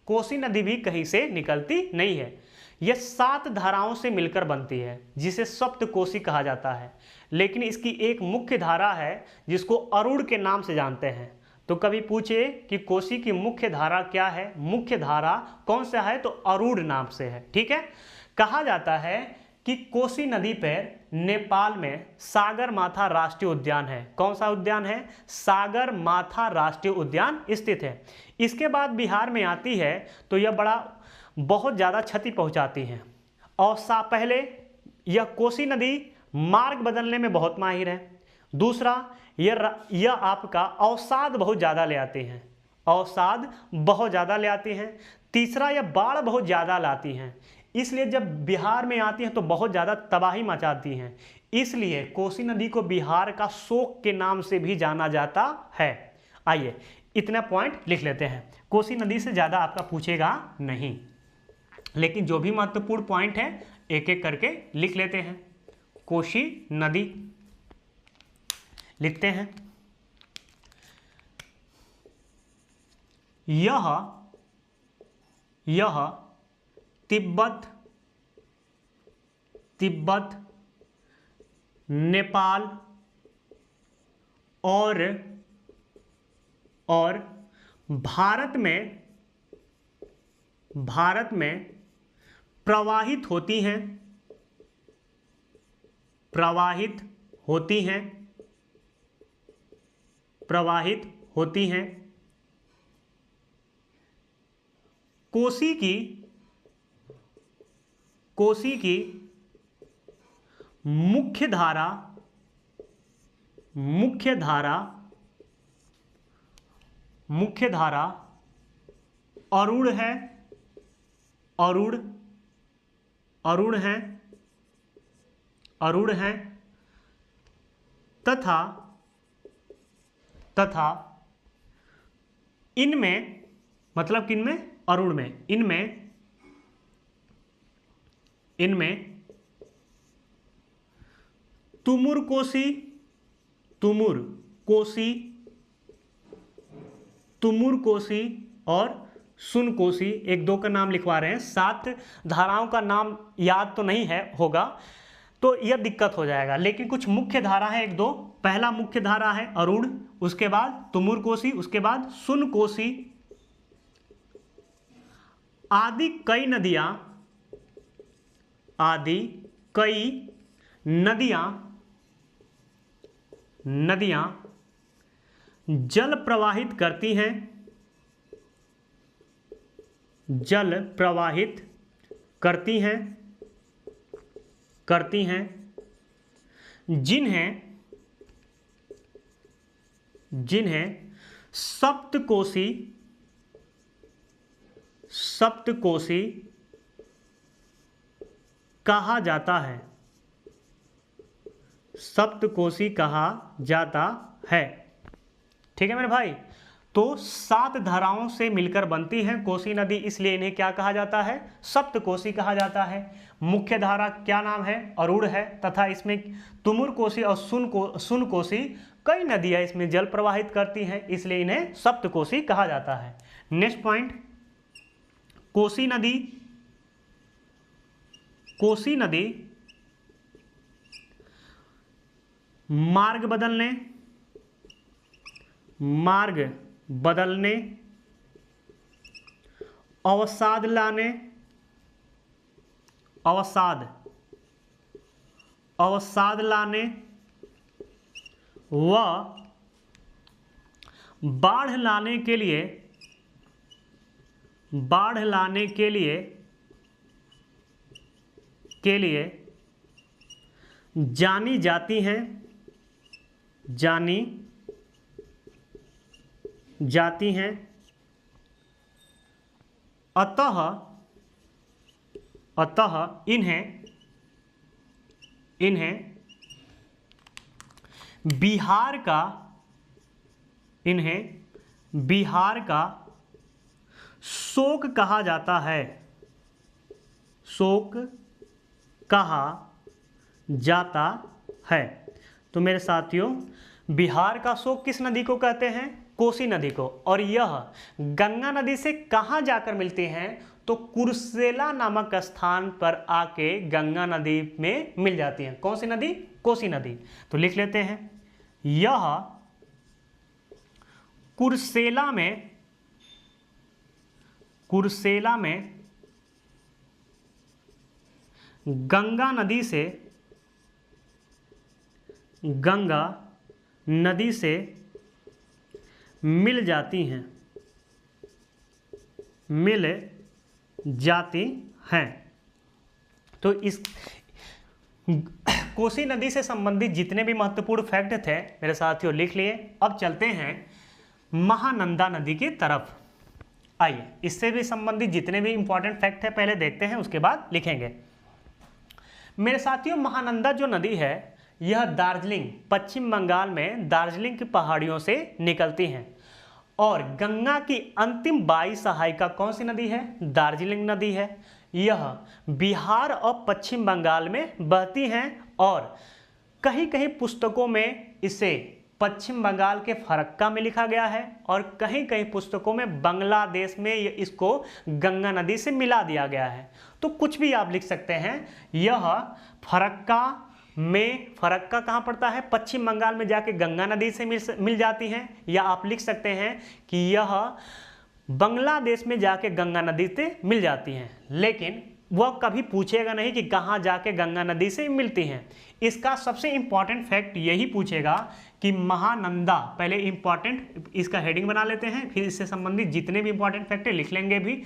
कोसी नदी भी कहीं से निकलती नहीं है। यह 7 धाराओं से मिलकर बनती है, जिसे सप्त कोसी कहा जाता है। लेकिन इसकी एक मुख्य धारा है जिसको अरुण के नाम से जानते हैं। तो कभी पूछे कि कोसी की मुख्य धारा क्या है, मुख्य धारा कौन सा है, तो अरुण नाम से है। ठीक है, कहा जाता है कि कोसी नदी पर नेपाल में सागरमाथा राष्ट्रीय उद्यान है। कौन सा उद्यान है? सागरमाथा राष्ट्रीय उद्यान स्थित है। इसके बाद बिहार में आती है तो यह बहुत ज़्यादा क्षति पहुंचाती है। और पहले यह कोसी नदी मार्ग बदलने में बहुत माहिर है। दूसरा, यह आपका अवसाद बहुत ज़्यादा ले आती हैं, अवसाद बहुत ज़्यादा ले आती हैं। तीसरा, यह बाढ़ बहुत ज़्यादा लाती हैं, इसलिए जब बिहार में आती हैं तो बहुत ज़्यादा तबाही मचाती हैं। इसलिए कोसी नदी को बिहार का शोक के नाम से भी जाना जाता है। आइए इतना पॉइंट लिख लेते हैं, कोसी नदी से ज़्यादा आपका पूछेगा नहीं, लेकिन जो भी महत्वपूर्ण पॉइंट है एक एक करके लिख लेते हैं। कोसी नदी लिखते हैं, यह तिब्बत, नेपाल और भारत में प्रवाहित होती हैं, प्रवाहित होती हैं। कोसी की मुख्य धारा अरुण है, अरुण है तथा इनमें, मतलब किनमें? अरुण में, इनमें तुमुर कोसी और सुन कोसी, एक दो का नाम लिखवा रहे हैं। 7 धाराओं का नाम याद तो नहीं है होगा तो यह दिक्कत हो जाएगा, लेकिन कुछ मुख्य धारा है एक दो। पहला मुख्य धारा है अरुण, उसके बाद तुमुर कोसी, उसके बाद सुन कोसी आदि कई नदियां जल प्रवाहित करती हैं, जिन्हें सप्तकोसी कहा जाता है, सप्तकोसी कहा जाता है। ठीक है मेरे भाई, तो 7 धाराओं से मिलकर बनती है कोसी नदी, इसलिए इन्हें क्या कहा जाता है? सप्तकोसी कहा जाता है। मुख्य धारा क्या नाम है? अरुण है, तथा इसमें तुमुर कोसी और सुन कोसी कई नदियां इसमें जल प्रवाहित करती हैं, इसलिए इन्हें सप्तकोसी कहा जाता है। नेक्स्ट पॉइंट, कोसी नदी मार्ग बदलने, अवसाद लाने व बाढ़ लाने के लिए जानी जाती हैं, जानी जाती हैं, अतः इन्हें बिहार का शोक कहा जाता है, शोक कहा जाता है। तो मेरे साथियों, बिहार का शोक किस नदी को कहते हैं? कोसी नदी को। और यह गंगा नदी से कहाँ जाकर मिलती हैं? तो कुर्सेला नामक स्थान पर आके गंगा नदी में मिल जाती हैं। कौन सी नदी? कोसी नदी। तो लिख लेते हैं, यह कुर्सेला में गंगा नदी से मिल जाती हैं, मिल जाती हैं। तो इस कोसी नदी से संबंधित जितने भी महत्वपूर्ण फैक्ट थे मेरे साथियों लिख लिए। अब चलते हैं महानंदा नदी की तरफ। आइए, इससे भी संबंधित जितने भी इंपॉर्टेंट फैक्ट है पहले देखते हैं, उसके बाद लिखेंगे। मेरे साथियों, महानंदा जो नदी है यह दार्जिलिंग, पश्चिम बंगाल में दार्जिलिंग की पहाड़ियों से निकलती हैं। और गंगा की अंतिम बाई सहायिका कौन सी नदी है? दार्जिलिंग नदी है। यह बिहार और पश्चिम बंगाल में बहती हैं और कहीं कहीं पुस्तकों में इसे पश्चिम बंगाल के फरक्का में लिखा गया है और कहीं कहीं पुस्तकों में बांग्लादेश में इसको गंगा नदी से मिला दिया गया है। तो कुछ भी आप लिख सकते हैं। यह फरक्का कहाँ पड़ता है? पश्चिम बंगाल में जाके गंगा नदी से मिल जाती हैं। या आप लिख सकते हैं कि यह बांग्लादेश में जाके गंगा नदी से मिल जाती हैं। लेकिन वह कभी पूछेगा नहीं कि कहाँ जाके गंगा नदी से मिलती हैं। इसका सबसे इंपॉर्टेंट फैक्ट यही पूछेगा कि महानंदा, पहले इंपॉर्टेंट इसका हेडिंग बना लेते हैं, फिर इससे संबंधित जितने भी इंपॉर्टेंट फैक्ट है लिख लेंगे, भी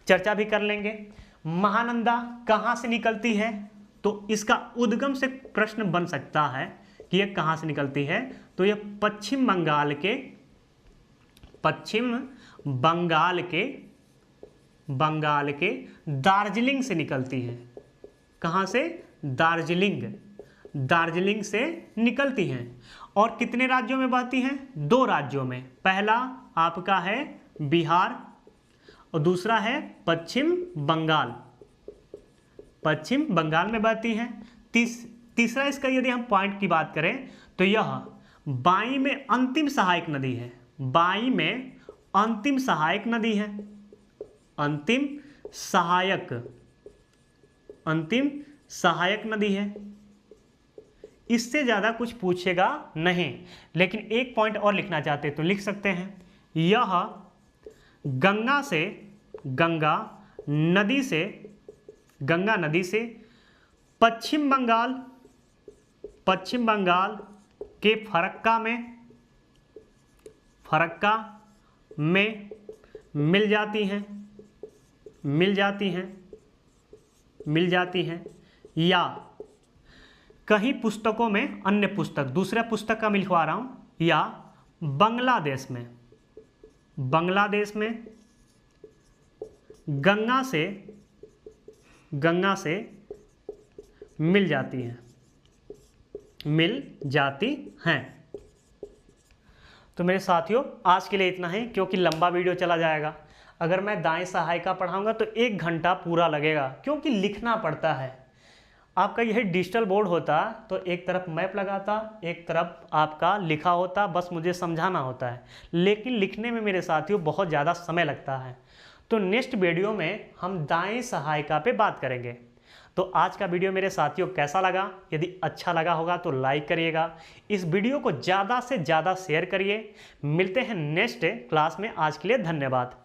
चर्चा भी कर लेंगे। महानंदा कहाँ से निकलती है? तो इसका उद्गम से प्रश्न बन सकता है कि यह कहाँ से निकलती है। तो यह पश्चिम बंगाल के दार्जिलिंग से निकलती है। कहाँ से? दार्जिलिंग से निकलती हैं। और कितने राज्यों में बहती हैं? 2 राज्यों में। पहला आपका है बिहार और दूसरा है पश्चिम बंगाल में बहती हैं। तीसरा इसका यदि हम पॉइंट की बात करें तो यह बाई में अंतिम सहायक नदी है। अंतिम सहायक नदी है। इससे ज़्यादा कुछ पूछेगा नहीं। लेकिन एक पॉइंट और लिखना चाहते तो लिख सकते हैं, यह गंगा नदी से पश्चिम बंगाल के फरक्का में मिल जाती हैं। या कहीं पुस्तकों में, अन्य पुस्तक, दूसरा पुस्तक का मैं लिखवा रहा हूँ, या बांग्लादेश में गंगा से मिल जाती हैं। तो मेरे साथियों, आज के लिए इतना ही, क्योंकि लंबा वीडियो चला जाएगा। अगर मैं दाएं सहायिका पढ़ाऊंगा तो 1 घंटा पूरा लगेगा, क्योंकि लिखना पड़ता है। आपका यह डिजिटल बोर्ड होता तो एक तरफ मैप लगाता, एक तरफ आपका लिखा होता, बस मुझे समझाना होता है। लेकिन लिखने में मेरे साथियों बहुत ज़्यादा समय लगता है। तो नेक्स्ट वीडियो में हम दाएं सहायिका पे बात करेंगे। तो आज का वीडियो मेरे साथियों कैसा लगा? यदि अच्छा लगा होगा तो लाइक करिएगा, इस वीडियो को ज़्यादा से ज़्यादा शेयर करिए। मिलते हैं नेक्स्ट क्लास में। आज के लिए धन्यवाद।